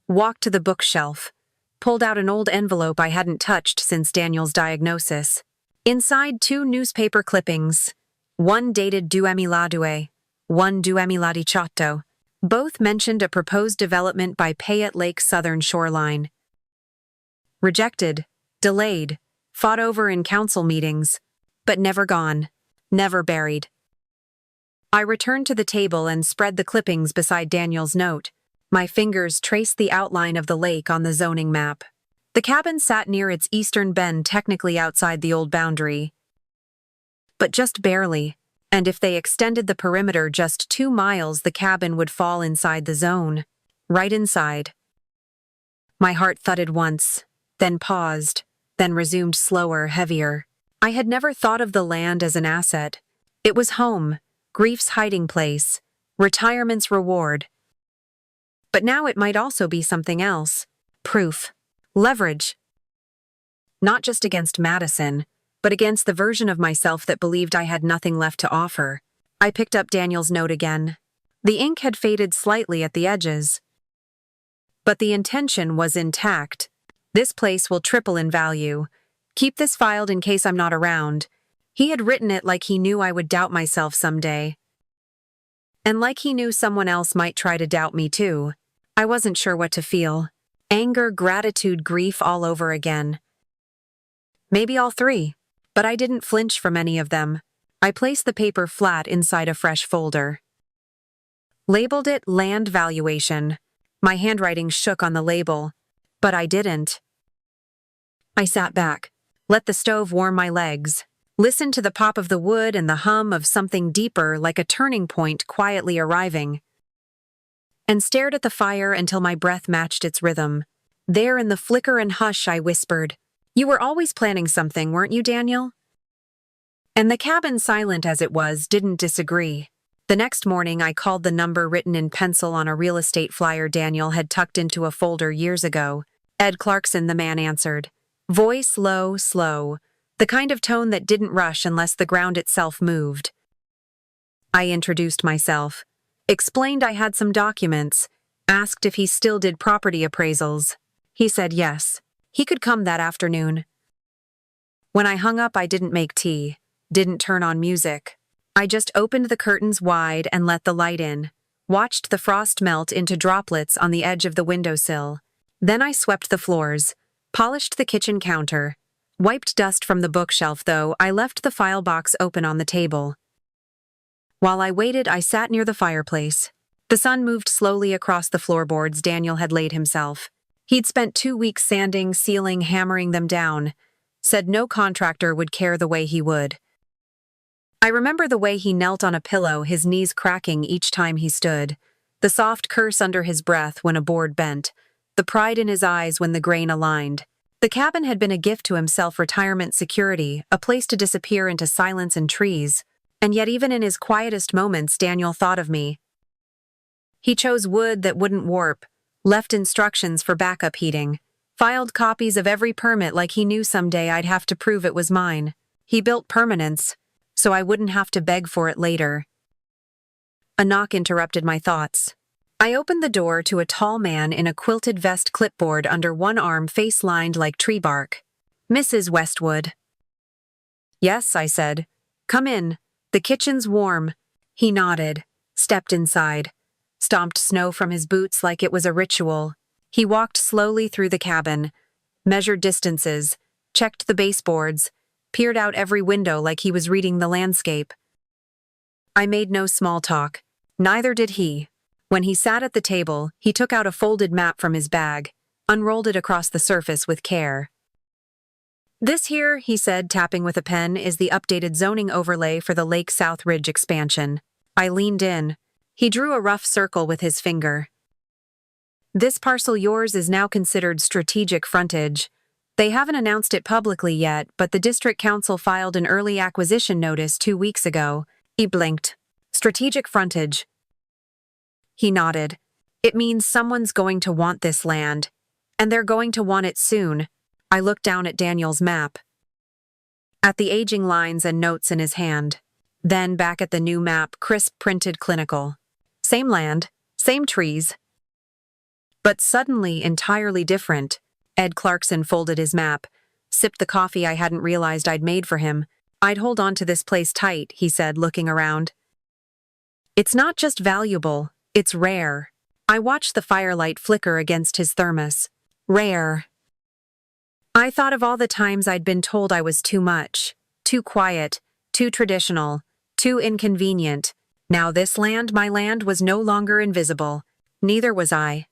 walked to the bookshelf, pulled out an old envelope I hadn't touched since Daniel's diagnosis. Inside, 2 newspaper clippings, one dated 2022, one 2018. Both mentioned a proposed development by Payette Lake's southern shoreline. Rejected, delayed, fought over in council meetings, but never gone, never buried. I returned to the table and spread the clippings beside Daniel's note. My fingers traced the outline of the lake on the zoning map. The cabin sat near its eastern bend, technically outside the old boundary, but just barely, and if they extended the perimeter just 2 miles, the cabin would fall inside the zone, right inside. My heart thudded once, then paused, then resumed slower, heavier. I had never thought of the land as an asset. It was home, grief's hiding place, retirement's reward. But now it might also be something else. Proof. Leverage. Not just against Madison, but against the version of myself that believed I had nothing left to offer. I picked up Daniel's note again. The ink had faded slightly at the edges, but the intention was intact. This place will triple in value. Keep this filed in case I'm not around. He had written it like he knew I would doubt myself someday. And like he knew someone else might try to doubt me too. I wasn't sure what to feel. Anger, gratitude, grief all over again. Maybe all three. But I didn't flinch from any of them. I placed the paper flat inside a fresh folder. Labeled it Land Valuation. My handwriting shook on the label, but I didn't. I sat back, let the stove warm my legs, listened to the pop of the wood and the hum of something deeper like a turning point quietly arriving, and stared at the fire until my breath matched its rhythm. There in the flicker and hush I whispered, "You were always planning something, weren't you, Daniel?" And the cabin, silent as it was, didn't disagree. The next morning I called the number written in pencil on a real estate flyer Daniel had tucked into a folder years ago. Ed Clarkson, the man answered. Voice low, slow, the kind of tone that didn't rush unless the ground itself moved. I introduced myself, explained I had some documents, asked if he still did property appraisals. He said yes. He could come that afternoon. When I hung up, I didn't make tea, didn't turn on music. I just opened the curtains wide and let the light in, watched the frost melt into droplets on the edge of the windowsill. Then I swept the floors, polished the kitchen counter, wiped dust from the bookshelf, though I left the file box open on the table. While I waited, I sat near the fireplace. The sun moved slowly across the floorboards Daniel had laid himself. He'd spent 2 weeks sanding, sealing, hammering them down. Said no contractor would care the way he would. I remember the way he knelt on a pillow, his knees cracking each time he stood, the soft curse under his breath when a board bent, the pride in his eyes when the grain aligned. The cabin had been a gift to himself, retirement security, a place to disappear into silence and trees. And yet even in his quietest moments, Daniel thought of me. He chose wood that wouldn't warp, left instructions for backup heating, filed copies of every permit like he knew someday I'd have to prove it was mine. He built permanence, so I wouldn't have to beg for it later. A knock interrupted my thoughts. I opened the door to a tall man in a quilted vest, clipboard under one arm, face lined like tree bark. Mrs. Westwood. Yes, I said. Come in. The kitchen's warm. He nodded, stepped inside, stomped snow from his boots like it was a ritual. He walked slowly through the cabin, measured distances, checked the baseboards, peered out every window like he was reading the landscape. I made no small talk. Neither did he. When he sat at the table, he took out a folded map from his bag, unrolled it across the surface with care. This here, he said, tapping with a pen, is the updated zoning overlay for the Lake South Ridge expansion. I leaned in. He drew a rough circle with his finger. This parcel yours is now considered strategic frontage. They haven't announced it publicly yet, but the district council filed an early acquisition notice 2 weeks ago. He blinked. Strategic frontage. He nodded. It means someone's going to want this land, and they're going to want it soon. I looked down at Daniel's map, at the aging lines and notes in his hand, then back at the new map, crisp, printed, clinical. Same land, same trees, but suddenly entirely different. Ed Clarkson folded his map, sipped the coffee I hadn't realized I'd made for him. I'd hold on to this place tight, he said, looking around. It's not just valuable, it's rare. I watched the firelight flicker against his thermos. Rare. I thought of all the times I'd been told I was too much, too quiet, too traditional, too inconvenient. Now this land, my land, was no longer invisible. Neither was I.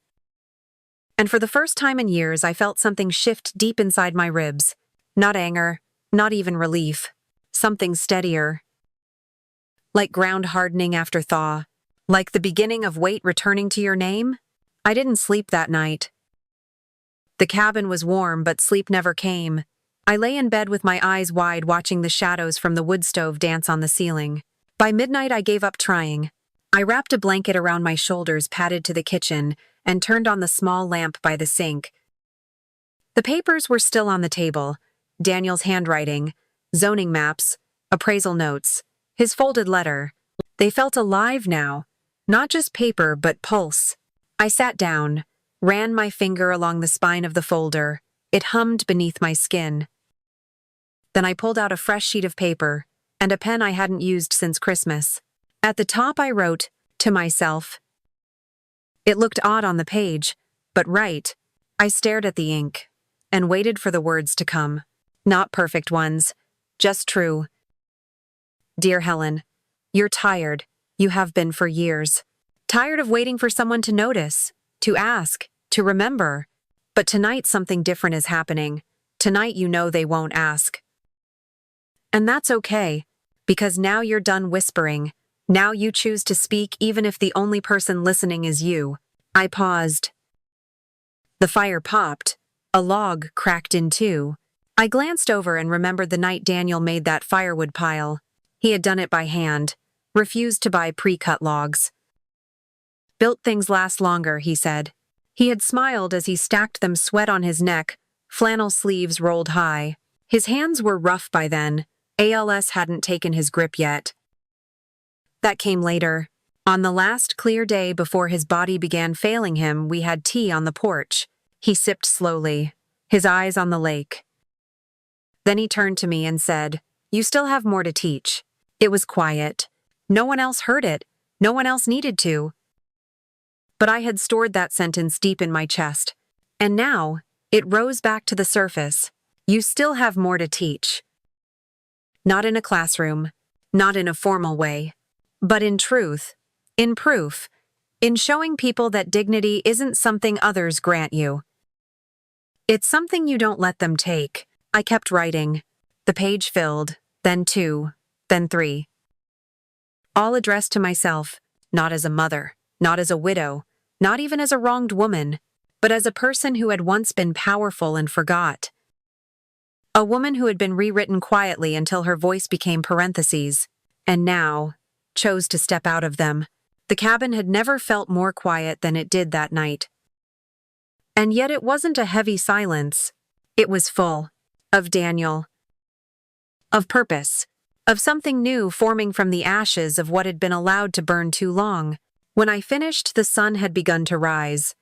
And for the first time in years, I felt something shift deep inside my ribs. Not anger, not even relief. Something steadier. Like ground hardening after thaw. Like the beginning of weight returning to your name. I didn't sleep that night. The cabin was warm, but sleep never came. I lay in bed with my eyes wide, watching the shadows from the wood stove dance on the ceiling. By midnight, I gave up trying. I wrapped a blanket around my shoulders, padded to the kitchen, and turned on the small lamp by the sink. The papers were still on the table: Daniel's handwriting, zoning maps, appraisal notes, his folded letter. They felt alive now, not just paper but pulse. I sat down, ran my finger along the spine of the folder. It hummed beneath my skin. Then I pulled out a fresh sheet of paper and a pen I hadn't used since Christmas. At the top I wrote, "To myself." It looked odd on the page, but right. I stared at the ink and waited for the words to come. Not perfect ones, just true. Dear Helen, you're tired. You have been for years. Tired of waiting for someone to notice, to ask, to remember. But tonight something different is happening. Tonight you know they won't ask. And that's okay, because now you're done whispering. Now you choose to speak even if the only person listening is you. I paused. The fire popped. A log cracked in two. I glanced over and remembered the night Daniel made that firewood pile. He had done it by hand, refused to buy pre-cut logs. Built things last longer, he said. He had smiled as he stacked them, sweat on his neck, flannel sleeves rolled high. His hands were rough by then. ALS hadn't taken his grip yet. That came later. On the last clear day before his body began failing him, we had tea on the porch. He sipped slowly, his eyes on the lake. Then he turned to me and said, "You still have more to teach." It was quiet. No one else heard it. No one else needed to. But I had stored that sentence deep in my chest. And now, it rose back to the surface. You still have more to teach. Not in a classroom, not in a formal way, but in truth, in proof, in showing people that dignity isn't something others grant you. It's something you don't let them take. I kept writing. The page filled, then 2, then 3. All addressed to myself, not as a mother, not as a widow, not even as a wronged woman, but as a person who had once been powerful and forgot. A woman who had been rewritten quietly until her voice became parentheses, and now chose to step out of them. The cabin had never felt more quiet than it did that night. And yet it wasn't a heavy silence. It was full of Daniel, of purpose, of something new forming from the ashes of what had been allowed to burn too long. When I finished, the sun had begun to rise.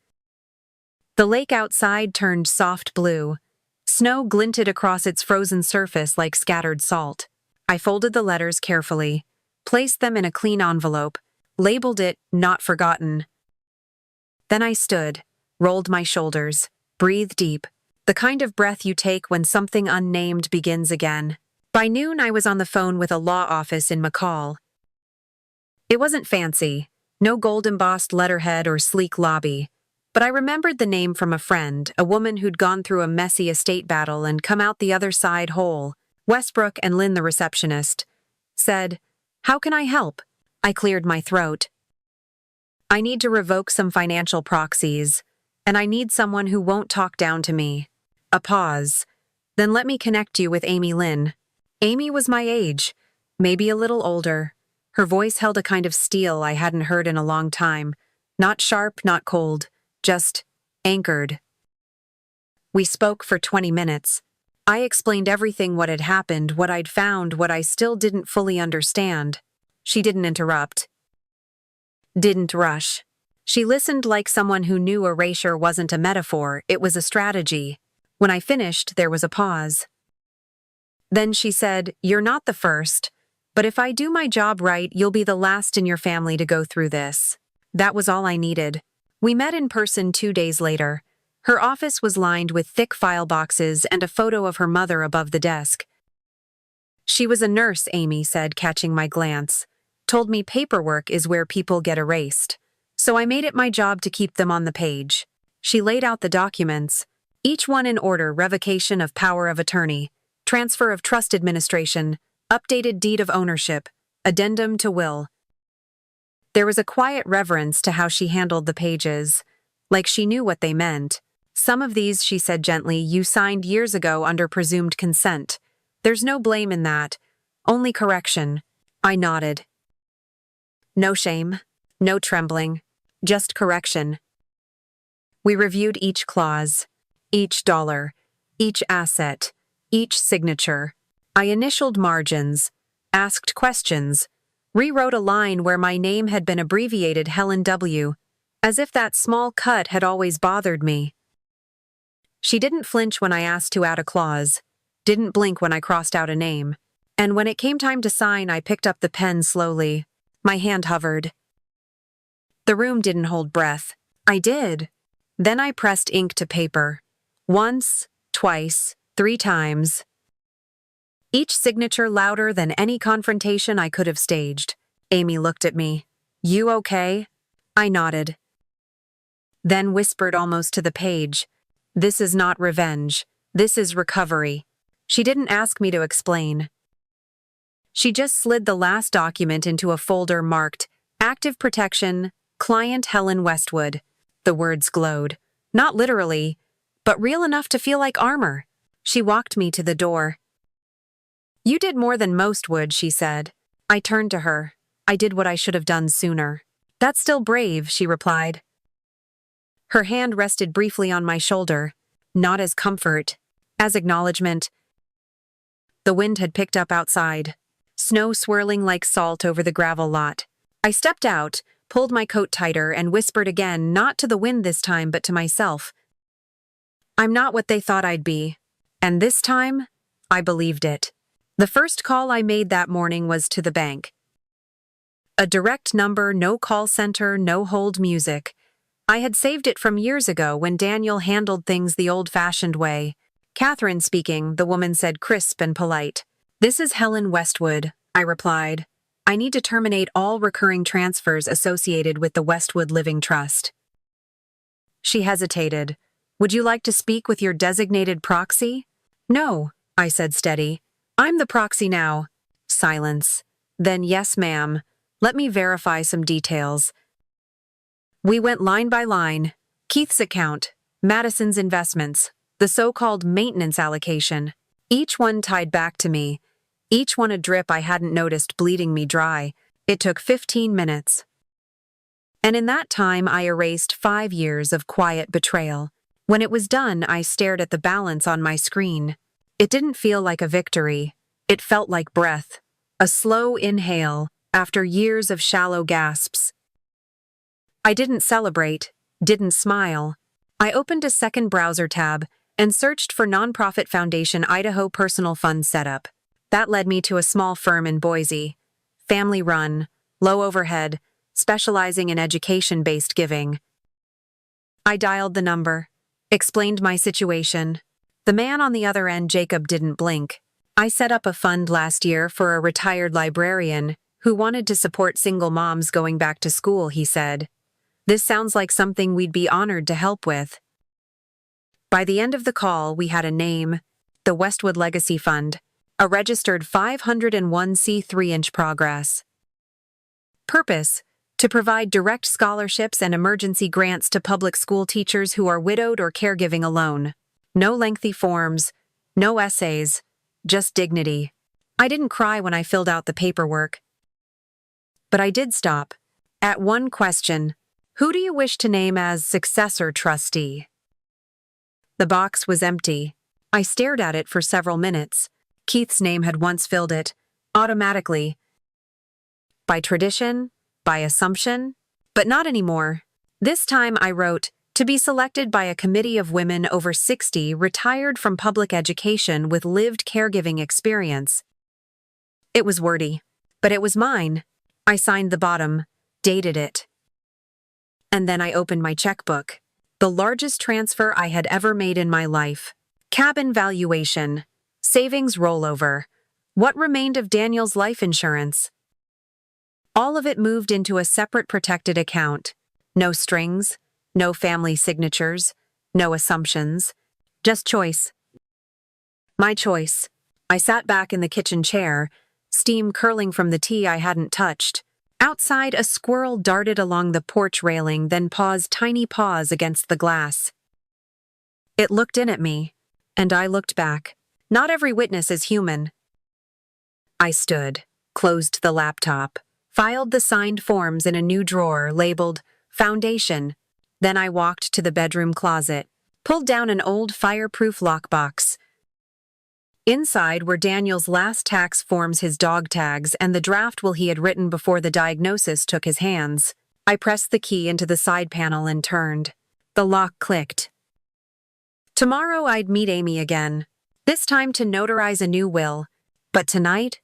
The lake outside turned soft blue. Snow glinted across its frozen surface like scattered salt. I folded the letters carefully, placed them in a clean envelope, labeled it "Not Forgotten." Then I stood, rolled my shoulders, breathed deep, the kind of breath you take when something unnamed begins again. By noon, I was on the phone with a law office in McCall. It wasn't fancy, no gold-embossed letterhead or sleek lobby, but I remembered the name from a friend, a woman who'd gone through a messy estate battle and come out the other side whole. Westbrook and Lynn, the receptionist, said, "How can I help?" I cleared my throat. "I need to revoke some financial proxies, and I need someone who won't talk down to me." A pause. "Then let me connect you with Amy Lynn." Amy was my age, maybe a little older. Her voice held a kind of steel I hadn't heard in a long time. Not sharp, not cold, just anchored. We spoke for 20 minutes. I explained everything, what had happened, what I'd found, what I still didn't fully understand. She didn't interrupt. Didn't rush. She listened like someone who knew erasure wasn't a metaphor, it was a strategy. When I finished, there was a pause. Then she said, "You're not the first, but if I do my job right, you'll be the last in your family to go through this." That was all I needed. We met in person 2 days later. Her office was lined with thick file boxes and a photo of her mother above the desk. She was a nurse, Amy said, catching my glance. Told me paperwork is where people get erased. So I made it my job to keep them on the page. She laid out the documents, each one in order: revocation of power of attorney, transfer of trust administration, updated deed of ownership, addendum to will. There was a quiet reverence to how she handled the pages, like she knew what they meant. "Some of these," she said gently, "you signed years ago under presumed consent. There's no blame in that, only correction." I nodded. "No shame." No trembling. Just correction. We reviewed each clause, each dollar, each asset, each signature. I initialed margins, asked questions, rewrote a line where my name had been abbreviated Helen W., as if that small cut had always bothered me. She didn't flinch when I asked to add a clause, didn't blink when I crossed out a name, and when it came time to sign, I picked up the pen slowly. My hand hovered. The room didn't hold breath. I did. Then I pressed ink to paper. Once, twice, 3 times. Each signature louder than any confrontation I could have staged. Amy looked at me. "You okay?" I nodded. Then whispered almost to the page, "This is not revenge. This is recovery." She didn't ask me to explain. She just slid the last document into a folder marked Active Protection, Client Helen Westwood. The words glowed. Not literally, but real enough to feel like armor. She walked me to the door. "You did more than most would," she said. I turned to her. "I did what I should have done sooner." "That's still brave," she replied. Her hand rested briefly on my shoulder, not as comfort, as acknowledgement. The wind had picked up outside, snow swirling like salt over the gravel lot. I stepped out, pulled my coat tighter, and whispered again, not to the wind this time, but to myself. "I'm not what they thought I'd be." And this time, I believed it. The first call I made that morning was to the bank. A direct number, no call center, no hold music. I had saved it from years ago when Daniel handled things the old-fashioned way. "Catherine speaking," the woman said, crisp and polite. "This is Helen Westwood," I replied. "I need to terminate all recurring transfers associated with the Westwood Living Trust." She hesitated. "Would you like to speak with your designated proxy?" "No," I said steady. "I'm the proxy now." Silence. Then, "Yes, ma'am. Let me verify some details." We went line by line. Keith's account, Madison's investments, the so-called maintenance allocation. Each one tied back to me. Each one a drip I hadn't noticed bleeding me dry. It took 15 minutes. And in that time, I erased 5 years of quiet betrayal. When it was done, I stared at the balance on my screen. It didn't feel like a victory. It felt like breath. A slow inhale after years of shallow gasps. I didn't celebrate, didn't smile. I opened a second browser tab and searched for nonprofit foundation Idaho personal fund setup. That led me to a small firm in Boise. Family-run, low overhead, specializing in education-based giving. I dialed the number, explained my situation. The man on the other end, Jacob, didn't blink. "I set up a fund last year for a retired librarian who wanted to support single moms going back to school," he said. "This sounds like something we'd be honored to help with." By the end of the call, we had a name, the Westwood Legacy Fund, a registered 501c3 inch progress. Purpose: to provide direct scholarships and emergency grants to public school teachers who are widowed or caregiving alone. No lengthy forms, no essays, just dignity. I didn't cry when I filled out the paperwork. But I did stop at one question: who do you wish to name as successor trustee? The box was empty. I stared at it for several minutes. Keith's name had once filled it, automatically. By tradition, by assumption, but not anymore. This time I wrote, "To be selected by a committee of women over 60 retired from public education with lived caregiving experience." It was wordy, but it was mine. I signed the bottom, dated it. And then I opened my checkbook. The largest transfer I had ever made in my life. Cabin valuation. Savings rollover. What remained of Daniel's life insurance? All of it moved into a separate protected account. No strings, no family signatures, no assumptions. Just choice. My choice. I sat back in the kitchen chair, steam curling from the tea I hadn't touched. Outside, a squirrel darted along the porch railing, then paused tiny paws against the glass. It looked in at me, and I looked back. Not every witness is human. I stood, closed the laptop, filed the signed forms in a new drawer labeled Foundation. Then I walked to the bedroom closet, pulled down an old fireproof lockbox. Inside were Daniel's last tax forms, his dog tags, and the draft will he had written before the diagnosis took his hands. I pressed the key into the side panel and turned. The lock clicked. Tomorrow I'd meet Amy again, this time to notarize a new will. But tonight,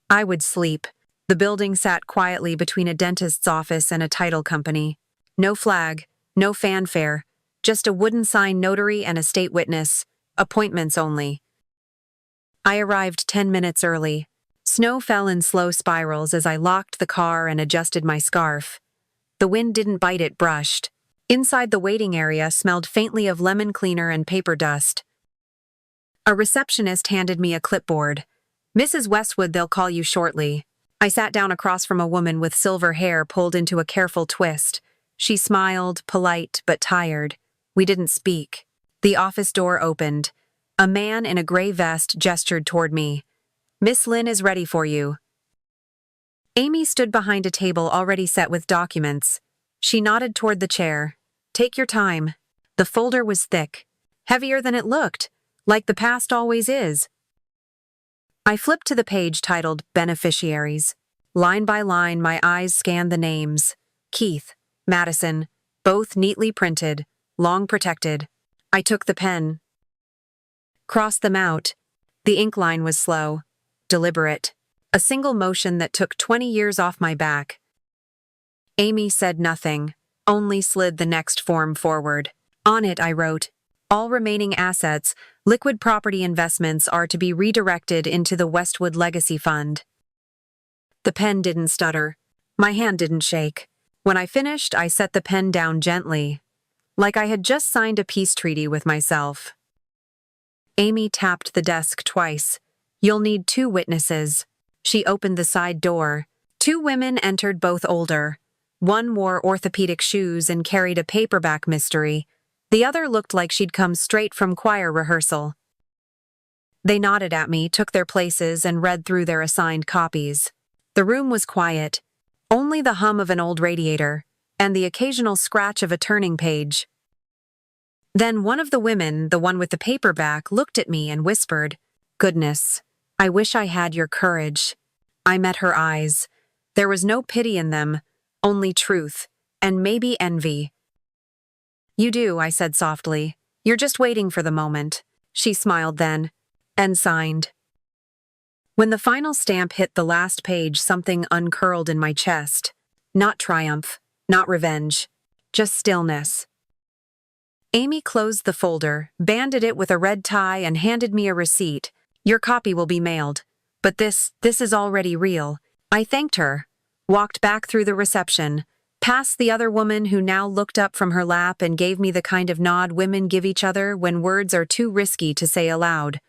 I would sleep. The building sat quietly between a dentist's office and a title company. No flag, no fanfare, just a wooden sign, notary and a state witness, appointments only. I arrived 10 minutes early. Snow fell in slow spirals as I locked the car and adjusted my scarf. The wind didn't bite, it brushed. Inside, the waiting area smelled faintly of lemon cleaner and paper dust. A receptionist handed me a clipboard. "Mrs. Westwood, they'll call you shortly." I sat down across from a woman with silver hair pulled into a careful twist. She smiled, polite but tired. We didn't speak. The office door opened. A man in a gray vest gestured toward me. "Miss Lynn is ready for you." Amy stood behind a table already set with documents. She nodded toward the chair. "Take your time." The folder was thick, heavier than it looked, like the past always is. I flipped to the page titled Beneficiaries. Line by line, my eyes scanned the names. Keith, Madison, both neatly printed, long protected. I took the pen, crossed them out. The ink line was slow, deliberate, a single motion that took 20 years off my back. Amy said nothing, only slid the next form forward. On it I wrote, "All remaining assets, liquid property investments are to be redirected into the Westwood Legacy Fund." The pen didn't stutter. My hand didn't shake. When I finished, I set the pen down gently, like I had just signed a peace treaty with myself. Amy tapped the desk twice. "You'll need 2 witnesses." She opened the side door. 2 women entered, both older. One wore orthopedic shoes and carried a paperback mystery. The other looked like she'd come straight from choir rehearsal. They nodded at me, took their places, and read through their assigned copies. The room was quiet, only the hum of an old radiator, and the occasional scratch of a turning page. Then one of the women, the one with the paperback, looked at me and whispered, "Goodness, I wish I had your courage." I met her eyes. There was no pity in them, only truth, and maybe envy. "You do," I said softly. "You're just waiting for the moment." She smiled then, and signed. When the final stamp hit the last page, something uncurled in my chest. Not triumph, not revenge, just stillness. Amy closed the folder, banded it with a red tie, and handed me a receipt. "Your copy will be mailed. But this is already real." I thanked her, walked back through the reception, past the other woman who now looked up from her lap and gave me the kind of nod women give each other when words are too risky to say aloud.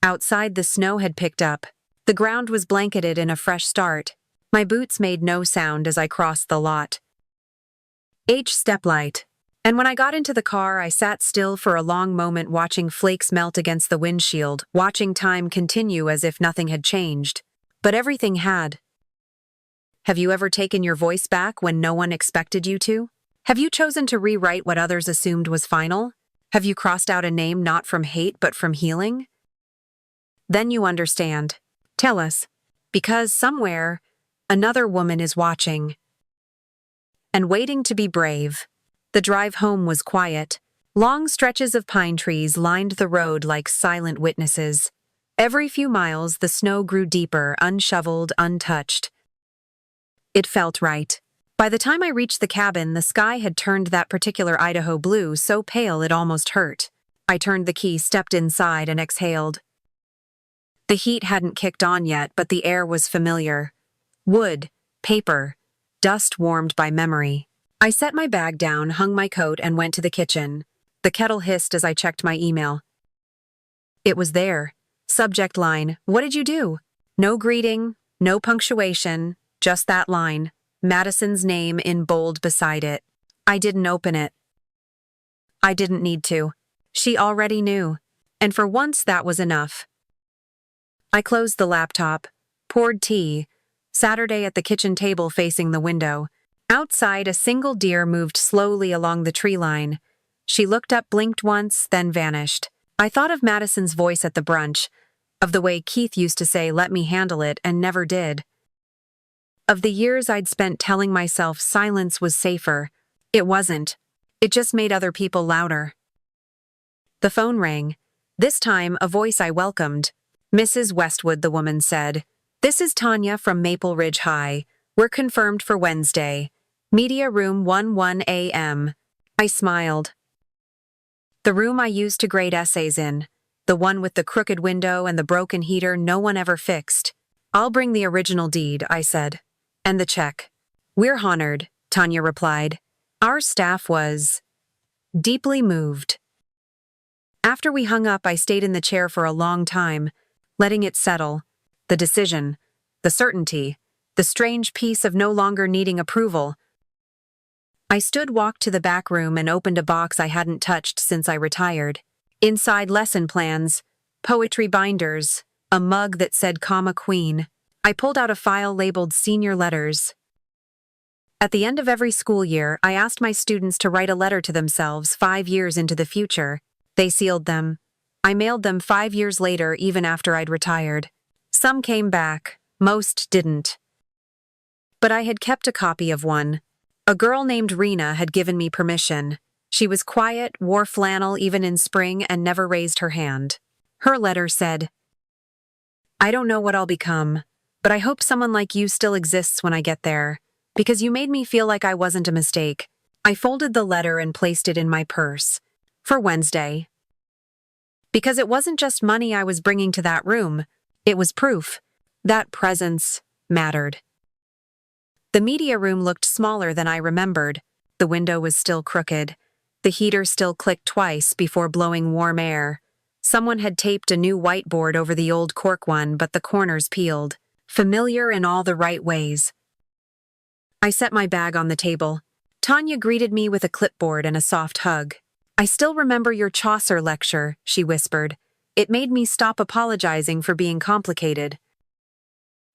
Outside, the snow had picked up. The ground was blanketed in a fresh start. My boots made no sound as I crossed the lot. Steplight. And when I got into the car, I sat still for a long moment, watching flakes melt against the windshield, watching time continue as if nothing had changed. But everything had. Have you ever taken your voice back when no one expected you to? Have you chosen to rewrite what others assumed was final? Have you crossed out a name not from hate but from healing? Then you understand. Tell us. Because somewhere, another woman is watching. And waiting to be brave. The drive home was quiet. Long stretches of pine trees lined the road like silent witnesses. Every few miles, the snow grew deeper, unshoveled, untouched. It felt right. By the time I reached the cabin, the sky had turned that particular Idaho blue so pale it almost hurt. I turned the key, stepped inside, and exhaled. The heat hadn't kicked on yet, but the air was familiar. Wood, paper, dust warmed by memory. I set my bag down, hung my coat, and went to the kitchen. The kettle hissed as I checked my email. It was there. Subject line, "What did you do?" No greeting, no punctuation, just that line. Madison's name in bold beside it. I didn't open it. I didn't need to. She already knew. And for once that was enough. I closed the laptop, poured tea, Saturday at the kitchen table facing the window. Outside, a single deer moved slowly along the tree line. She looked up, blinked once, then vanished. I thought of Madison's voice at the brunch, of the way Keith used to say, "Let me handle it," and never did. Of the years I'd spent telling myself silence was safer. It wasn't. It just made other people louder. The phone rang. This time, a voice I welcomed. "Mrs. Westwood," the woman said. "This is Tanya from Maple Ridge High. We're confirmed for Wednesday. Media room 11 a.m. I smiled. The room I used to grade essays in. The one with the crooked window and the broken heater no one ever fixed. "I'll bring the original deed," I said. "And the check." "We're honored," Tanya replied. Our staff was deeply moved. After we hung up, I stayed in the chair for a long time, letting it settle. The decision, the certainty, the strange peace of no longer needing approval. I walked to the back room and opened a box I hadn't touched since I retired. Inside, lesson plans, poetry binders, a mug that said "Comma Queen." I pulled out a file labeled "Senior Letters." At the end of every school year, I asked my students to write a letter to themselves 5 years into the future. They sealed them. I mailed them 5 years later, even after I'd retired. Some came back, most didn't. But I had kept a copy of one. A girl named Rena had given me permission. She was quiet, wore flannel even in spring, and never raised her hand. Her letter said, "I don't know what I'll become, but I hope someone like you still exists when I get there, because you made me feel like I wasn't a mistake." I folded the letter and placed it in my purse. For Wednesday. Because it wasn't just money I was bringing to that room, it was proof. That presence mattered. The media room looked smaller than I remembered. The window was still crooked. The heater still clicked twice before blowing warm air. Someone had taped a new whiteboard over the old cork one, but the corners peeled. Familiar in all the right ways. I set my bag on the table. Tanya greeted me with a clipboard and a soft hug. "I still remember your Chaucer lecture," she whispered. "It made me stop apologizing for being complicated."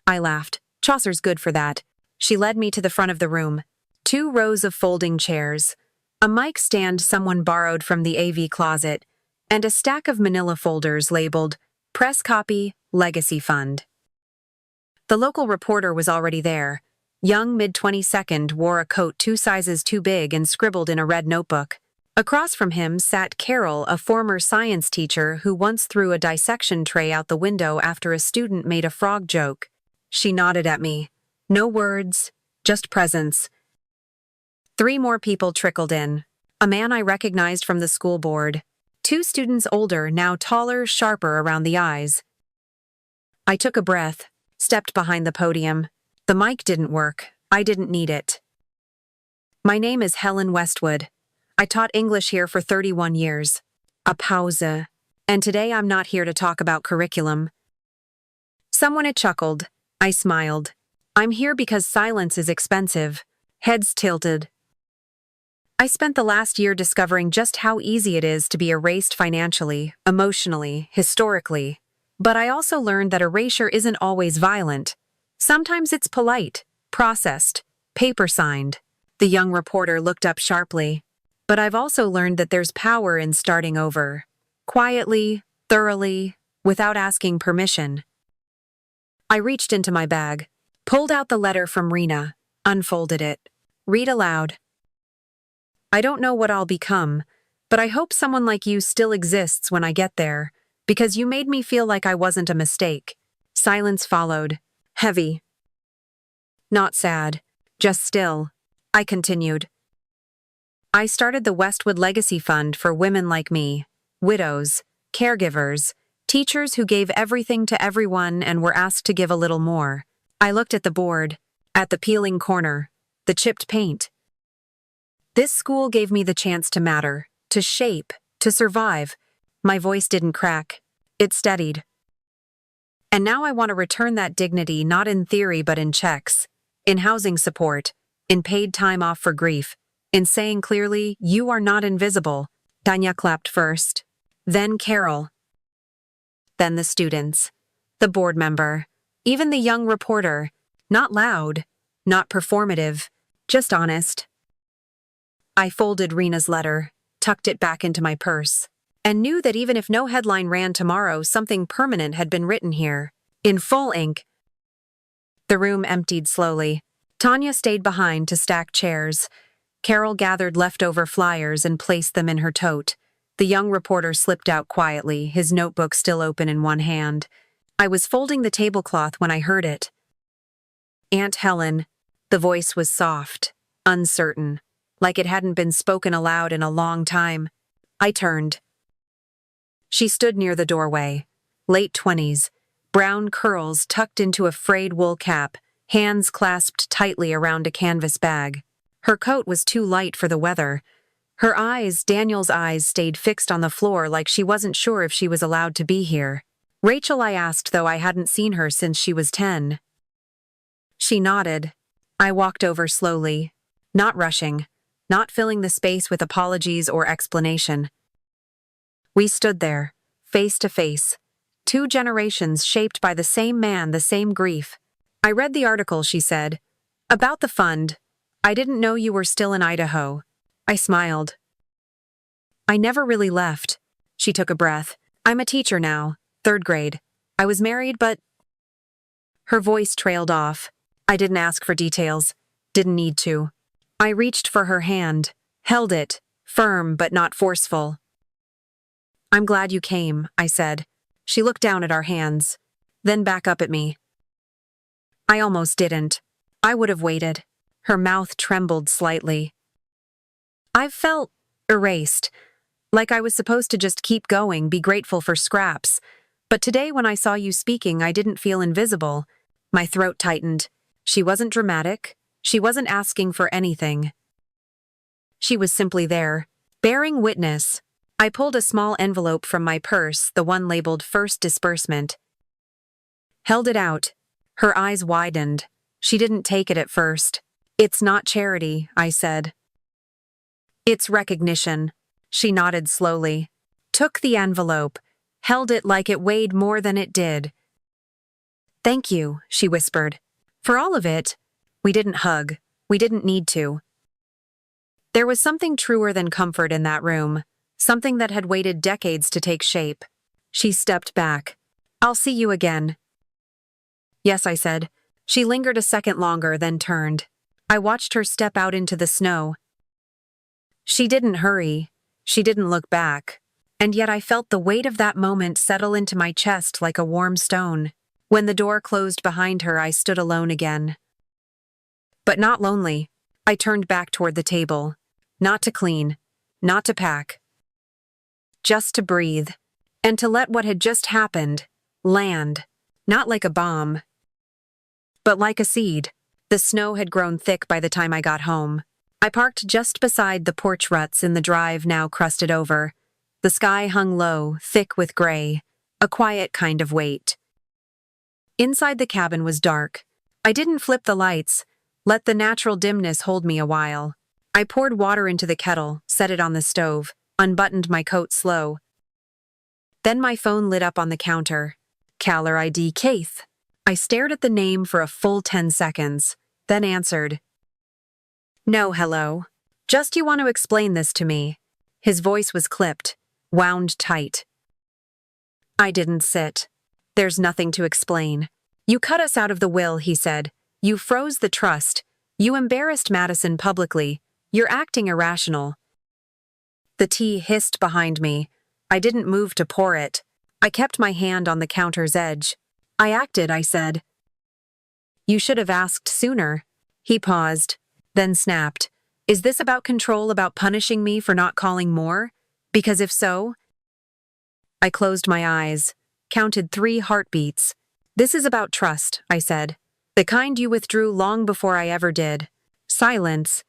I laughed. "Chaucer's good for that." She led me to the front of the room. 2 rows of folding chairs, a mic stand someone borrowed from the AV closet, and a stack of manila folders labeled "Press Copy, Legacy Fund." The local reporter was already there. Young, mid-22nd, wore a coat 2 sizes too big and scribbled in a red notebook. Across from him sat Carol, a former science teacher who once threw a dissection tray out the window after a student made a frog joke. She nodded at me. No words, just presence. 3 more people trickled in. A man I recognized from the school board. 2 students older, now taller, sharper around the eyes. I took a breath, stepped behind the podium. The mic didn't work. I didn't need it. "My name is Helen Westwood. I taught English here for 31 years. A pause. And today I'm not here to talk about curriculum." Someone had chuckled. I smiled. "I'm here because silence is expensive." Heads tilted. I spent the last year discovering just how easy it is to be erased financially, emotionally, historically. But I also learned that erasure isn't always violent. Sometimes it's polite, processed, paper-signed. The young reporter looked up sharply. "But I've also learned that there's power in starting over. Quietly, thoroughly, without asking permission." I reached into my bag, pulled out the letter from Rena, unfolded it. Read aloud. "I don't know what I'll become, but I hope someone like you still exists when I get there, because you made me feel like I wasn't a mistake." Silence followed. Heavy. Not sad, just still. I continued. "I started the Westwood Legacy Fund for women like me, widows, caregivers, teachers who gave everything to everyone and were asked to give a little more." I looked at the board, at the peeling corner, the chipped paint. This school gave me the chance to matter, to shape, to survive. My voice didn't crack. It steadied. And now I want to return that dignity not in theory but in checks, in housing support, in paid time off for grief, in saying clearly, "You are not invisible." Tanya clapped first, then Carol, then the students, the board member, even the young reporter. Not loud, not performative, just honest. I folded Rena's letter, tucked it back into my purse, and knew that even if no headline ran tomorrow, something permanent had been written here, in full ink. The room emptied slowly. Tanya stayed behind to stack chairs. Carol gathered leftover flyers and placed them in her tote. The young reporter slipped out quietly, his notebook still open in one hand. I was folding the tablecloth when I heard it. Aunt Helen. The voice was soft, uncertain, like it hadn't been spoken aloud in a long time. I turned. She stood near the doorway, late 20s, brown curls tucked into a frayed wool cap, hands clasped tightly around a canvas bag. Her coat was too light for the weather. Her eyes, Daniel's eyes, stayed fixed on the floor like she wasn't sure if she was allowed to be here. Rachel, I asked, though I hadn't seen her since she was 10. She nodded. I walked over slowly, not rushing, not filling the space with apologies or explanation. We stood there, face to face, two generations shaped by the same man, the same grief. I read the article, she said. About the fund. I didn't know you were still in Idaho. I smiled. I never really left. She took a breath. I'm a teacher now, 3rd grade. I was married, but... Her voice trailed off. I didn't ask for details. Didn't need to. I reached for her hand, held it, firm but not forceful. I'm glad you came, I said. She looked down at our hands, then back up at me. I almost didn't. I would have waited. Her mouth trembled slightly. I've felt erased, like I was supposed to just keep going, be grateful for scraps. But today when I saw you speaking, I didn't feel invisible. My throat tightened. She wasn't dramatic. She wasn't asking for anything. She was simply there, bearing witness. I pulled a small envelope from my purse, the one labeled First Disbursement. Held it out. Her eyes widened. She didn't take it at first. It's not charity, I said. It's recognition. She nodded slowly. Took the envelope. Held it like it weighed more than it did. Thank you, she whispered. For all of it. We didn't hug. We didn't need to. There was something truer than comfort in that room, something that had waited decades to take shape. She stepped back. I'll see you again. Yes, I said. She lingered a second longer, then turned. I watched her step out into the snow. She didn't hurry. She didn't look back. And yet I felt the weight of that moment settle into my chest like a warm stone. When the door closed behind her, I stood alone again. But not lonely. I turned back toward the table. Not to clean. Not to pack. Just to breathe. And to let what had just happened land. Not like a bomb, but like a seed. The snow had grown thick by the time I got home. I parked just beside the porch ruts in the drive now crusted over. The sky hung low, thick with gray, a quiet kind of weight. Inside the cabin was dark. I didn't flip the lights, let the natural dimness hold me a while. I poured water into the kettle, set it on the stove, unbuttoned my coat slow. Then my phone lit up on the counter. Caller ID Keith. I stared at the name for a full 10 seconds, then answered. No, hello. Just you want to explain this to me. His voice was clipped, wound tight. I didn't sit. There's nothing to explain. You cut us out of the will, he said. You froze the trust. You embarrassed Madison publicly. You're acting irrational. The tea hissed behind me. I didn't move to pour it. I kept my hand on the counter's edge. I acted, I said. You should have asked sooner. He paused, then snapped. Is this about control, about punishing me for not calling more? Because if so... I closed my eyes, counted 3 heartbeats. This is about trust, I said. The kind you withdrew long before I ever did. Silence.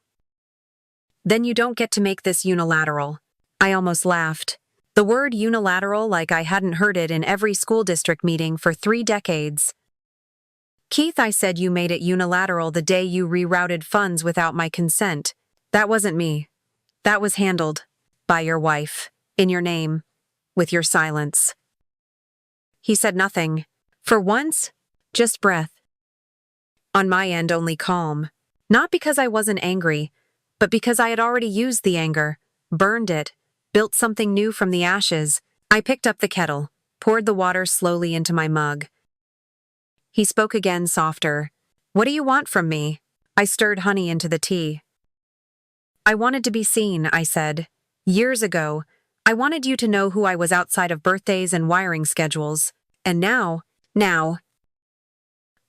Then you don't get to make this unilateral. I almost laughed. The word unilateral like I hadn't heard it in every school district meeting for 3 decades. Keith, I said, you made it unilateral the day you rerouted funds without my consent. That wasn't me. That was handled. By your wife. In your name. With your silence. He said nothing. For once, just breath. On my end, only calm. Not because I wasn't angry, but because I had already used the anger, burned it, built something new from the ashes. I picked up the kettle, poured the water slowly into my mug. He spoke again, softer. "What do you want from me?" I stirred honey into the tea. "I wanted to be seen," I said. "Years ago, I wanted you to know who I was outside of birthdays and wiring schedules. And now,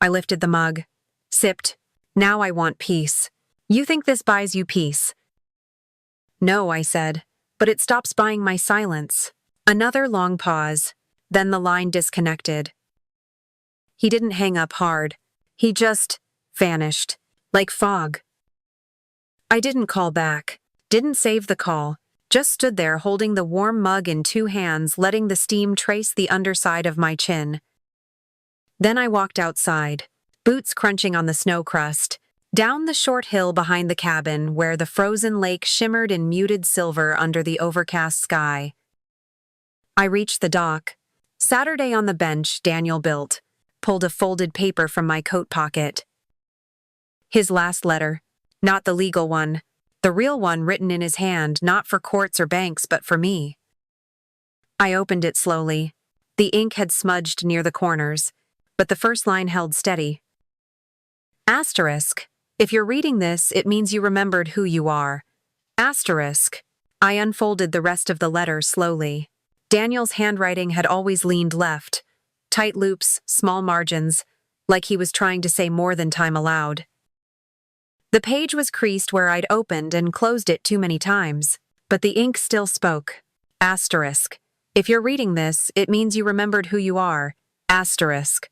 I lifted the mug, sipped. "Now I want peace. You think this buys you peace?" "No," I said, "but it stops buying my silence." Another long pause. Then the line disconnected. He didn't hang up hard. He just vanished, like fog. I didn't call back, didn't save the call, just stood there holding the warm mug in two hands, letting the steam trace the underside of my chin. Then I walked outside, boots crunching on the snow crust, down the short hill behind the cabin where the frozen lake shimmered in muted silver under the overcast sky. I reached the dock. Saturday on the bench Daniel built, pulled a folded paper from my coat pocket. His last letter, not the legal one, the real one written in his hand, not for courts or banks but for me. I opened it slowly. The ink had smudged near the corners, but the first line held steady. Asterisk. If you're reading this, it means you remembered who you are. Asterisk. I unfolded the rest of the letter slowly. Daniel's handwriting had always leaned left. Tight loops, small margins, like he was trying to say more than time allowed. The page was creased where I'd opened and closed it too many times, but the ink still spoke. Asterisk. If you're reading this, it means you remembered who you are. Asterisk.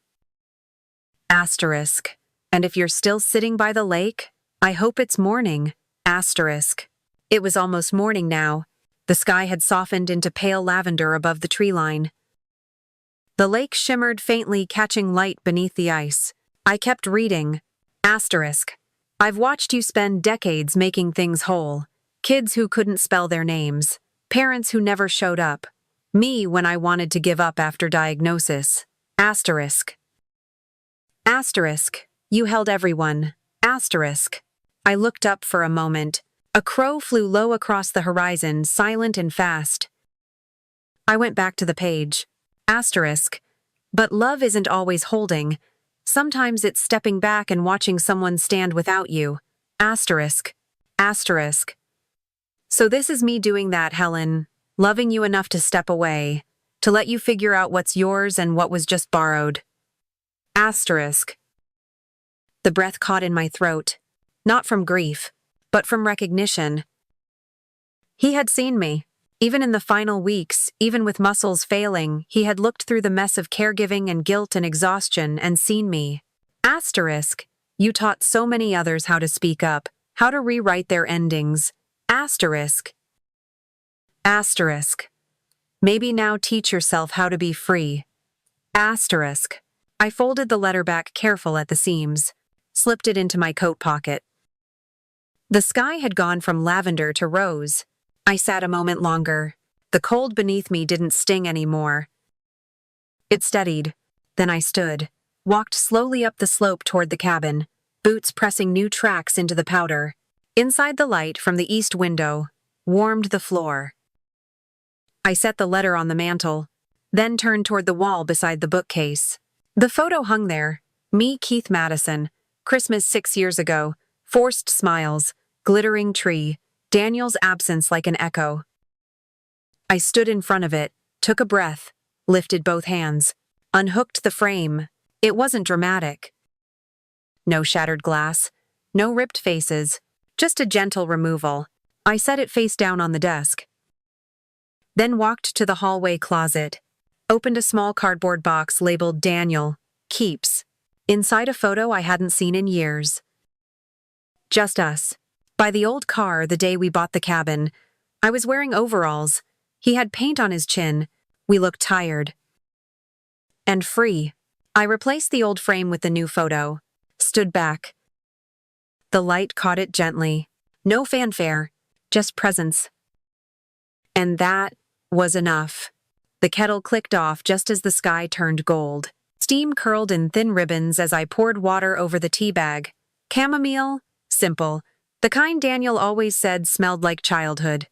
Asterisk. And if you're still sitting by the lake, I hope it's morning. Asterisk. It was almost morning now. The sky had softened into pale lavender above the tree line. The lake shimmered faintly, catching light beneath the ice. I kept reading. Asterisk. I've watched you spend decades making things whole. Kids who couldn't spell their names. Parents who never showed up. Me when I wanted to give up after diagnosis. Asterisk. Asterisk. You held everyone. Asterisk. I looked up for a moment. A crow flew low across the horizon, silent and fast. I went back to the page. Asterisk. But love isn't always holding. Sometimes it's stepping back and watching someone stand without you. Asterisk. Asterisk. So this is me doing that, Helen. Loving you enough to step away. To let you figure out what's yours and what was just borrowed. Asterisk. The breath caught in my throat. Not from grief, but from recognition. He had seen me. Even in the final weeks, even with muscles failing, he had looked through the mess of caregiving and guilt and exhaustion and seen me. Asterisk. You taught so many others how to speak up, how to rewrite their endings. Asterisk. Asterisk. Maybe now teach yourself how to be free. Asterisk. I folded the letter back careful at the seams, slipped it into my coat pocket. The sky had gone from lavender to rose. I sat a moment longer. The cold beneath me didn't sting anymore. It steadied. Then I stood, walked slowly up the slope toward the cabin, boots pressing new tracks into the powder. Inside the light from the east window warmed the floor. I set the letter on the mantel, then turned toward the wall beside the bookcase. The photo hung there. Me, Keith Madison, Christmas 6 years ago, forced smiles, glittering tree, Daniel's absence like an echo. I stood in front of it, took a breath, lifted both hands, unhooked the frame. It wasn't dramatic. No shattered glass, no ripped faces, just a gentle removal. I set it face down on the desk. Then walked to the hallway closet, opened a small cardboard box labeled Daniel, Keeps. Inside a photo I hadn't seen in years. Just us. By the old car the day we bought the cabin. I was wearing overalls. He had paint on his chin. We looked tired. And free. I replaced the old frame with the new photo. Stood back. The light caught it gently. No fanfare, just presence. And that was enough. The kettle clicked off just as the sky turned gold. Steam curled in thin ribbons as I poured water over the tea bag. Chamomile? Simple. The kind Daniel always said smelled like childhood.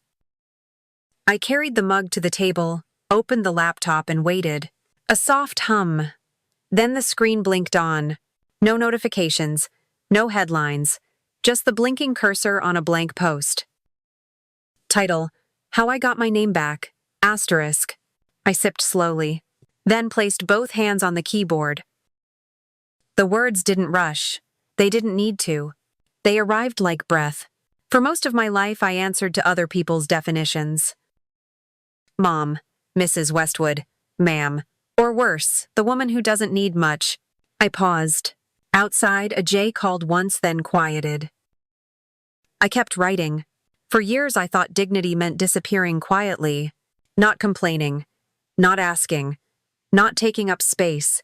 I carried the mug to the table, opened the laptop, and waited. A soft hum. Then the screen blinked on. No notifications, no headlines, just the blinking cursor on a blank post. Title: How I Got My Name Back, asterisk. I sipped slowly, then placed both hands on the keyboard. The words didn't rush. They didn't need to. They arrived like breath. For most of my life, I answered to other people's definitions. Mom, Mrs. Westwood, ma'am, or worse, the woman who doesn't need much. I paused. Outside, a jay called once, then quieted. I kept writing. For years, I thought dignity meant disappearing quietly, not complaining, not asking, not taking up space.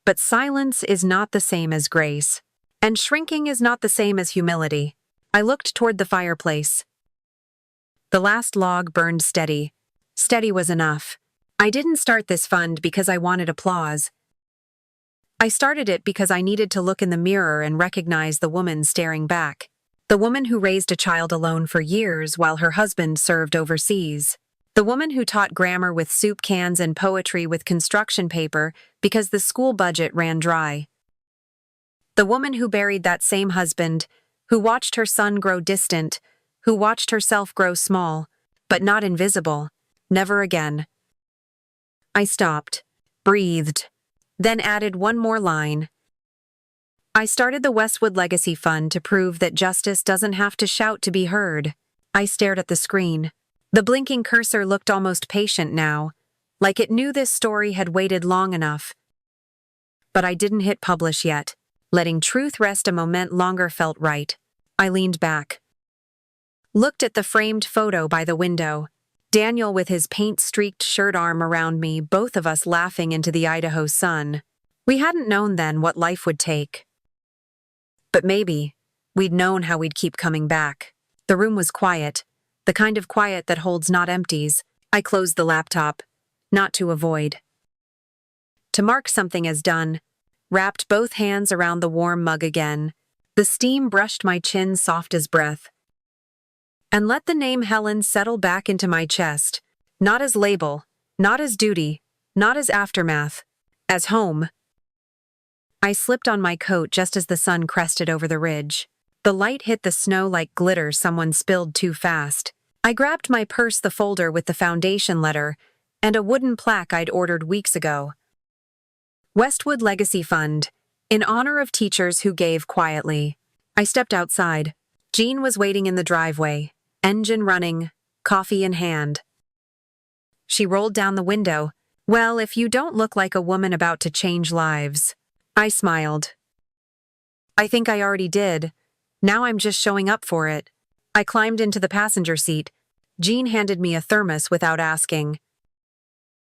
But silence is not the same as grace, and shrinking is not the same as humility. I looked toward the fireplace. The last log burned steady. Steady was enough. I didn't start this fund because I wanted applause. I started it because I needed to look in the mirror and recognize the woman staring back. The woman who raised a child alone for years while her husband served overseas. The woman who taught grammar with soup cans and poetry with construction paper because the school budget ran dry. The woman who buried that same husband, who watched her son grow distant, who watched herself grow small, but not invisible. Never again. I stopped, breathed, then added one more line. I started the Westwood Legacy Fund to prove that justice doesn't have to shout to be heard. I stared at the screen. The blinking cursor looked almost patient now, like it knew this story had waited long enough. But I didn't hit publish yet. Letting truth rest a moment longer felt right. I leaned back. Looked at the framed photo by the window. Daniel with his paint-streaked shirt arm around me, both of us laughing into the Idaho sun. We hadn't known then what life would take. But maybe we'd known how we'd keep coming back. The room was quiet, the kind of quiet that holds not empties. I closed the laptop, not to avoid. To mark something as done, wrapped both hands around the warm mug again. The steam brushed my chin soft as breath. And let the name Helen settle back into my chest, not as label, not as duty, not as aftermath, as home. I slipped on my coat just as the sun crested over the ridge. The light hit the snow like glitter someone spilled too fast. I grabbed my purse, the folder with the foundation letter, and a wooden plaque I'd ordered weeks ago. Westwood Legacy Fund, in honor of teachers who gave quietly. I stepped outside. Jean was waiting in the driveway, engine running, coffee in hand. She rolled down the window. Well, if you don't look like a woman about to change lives. I smiled. I think I already did. Now I'm just showing up for it. I climbed into the passenger seat. Jean handed me a thermos without asking.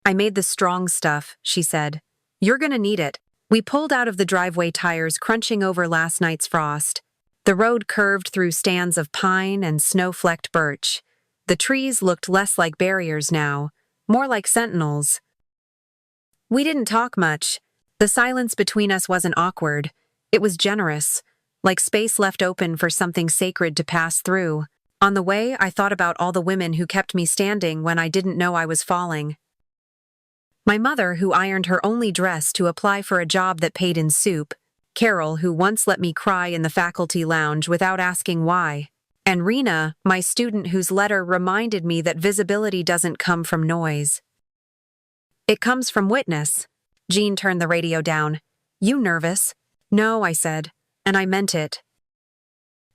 I made the strong stuff, she said. You're gonna need it. We pulled out of the driveway, tires crunching over last night's frost. The road curved through stands of pine and snow-flecked birch. The trees looked less like barriers now, more like sentinels. We didn't talk much. The silence between us wasn't awkward. It was generous, like space left open for something sacred to pass through. On the way, I thought about all the women who kept me standing when I didn't know I was falling. My mother, who ironed her only dress to apply for a job that paid in soup. Carol, who once let me cry in the faculty lounge without asking why. And Rena, my student whose letter reminded me that visibility doesn't come from noise. It comes from witness. Jean turned the radio down. You nervous? No, I said, and I meant it.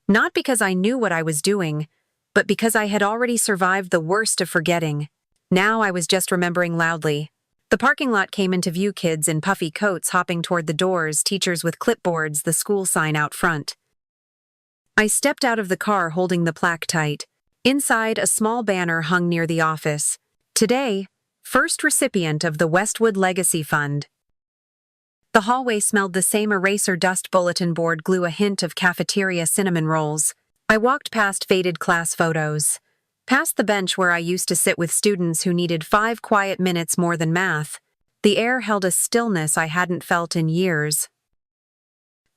Not because I knew what I was doing, but because I had already survived the worst of forgetting. Now I was just remembering loudly. The parking lot came into view, kids in puffy coats hopping toward the doors, teachers with clipboards, the school sign out front. I stepped out of the car holding the plaque tight. Inside, a small banner hung near the office. Today, first recipient of the Westwood Legacy Fund. The hallway smelled the same eraser dust. Bulletin board glue a hint of cafeteria cinnamon rolls. I walked past faded class photos. Past the bench where I used to sit with students who needed 5 quiet minutes more than math. The air held a stillness I hadn't felt in years.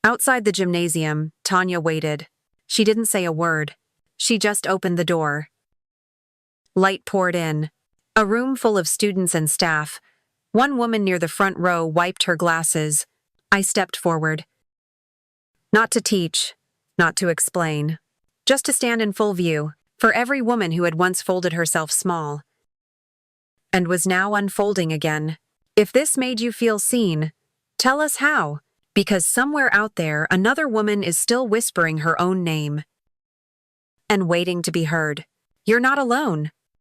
Outside the gymnasium, Tanya waited. She didn't say a word. She just opened the door. Light poured in. A room full of students and staff. One woman near the front row wiped her glasses. I stepped forward. Not to teach, not to explain. Just to stand in full view, for every woman who had once folded herself small and was now unfolding again. If this made you feel seen, tell us how, because somewhere out there another woman is still whispering her own name and waiting to be heard. You're not alone.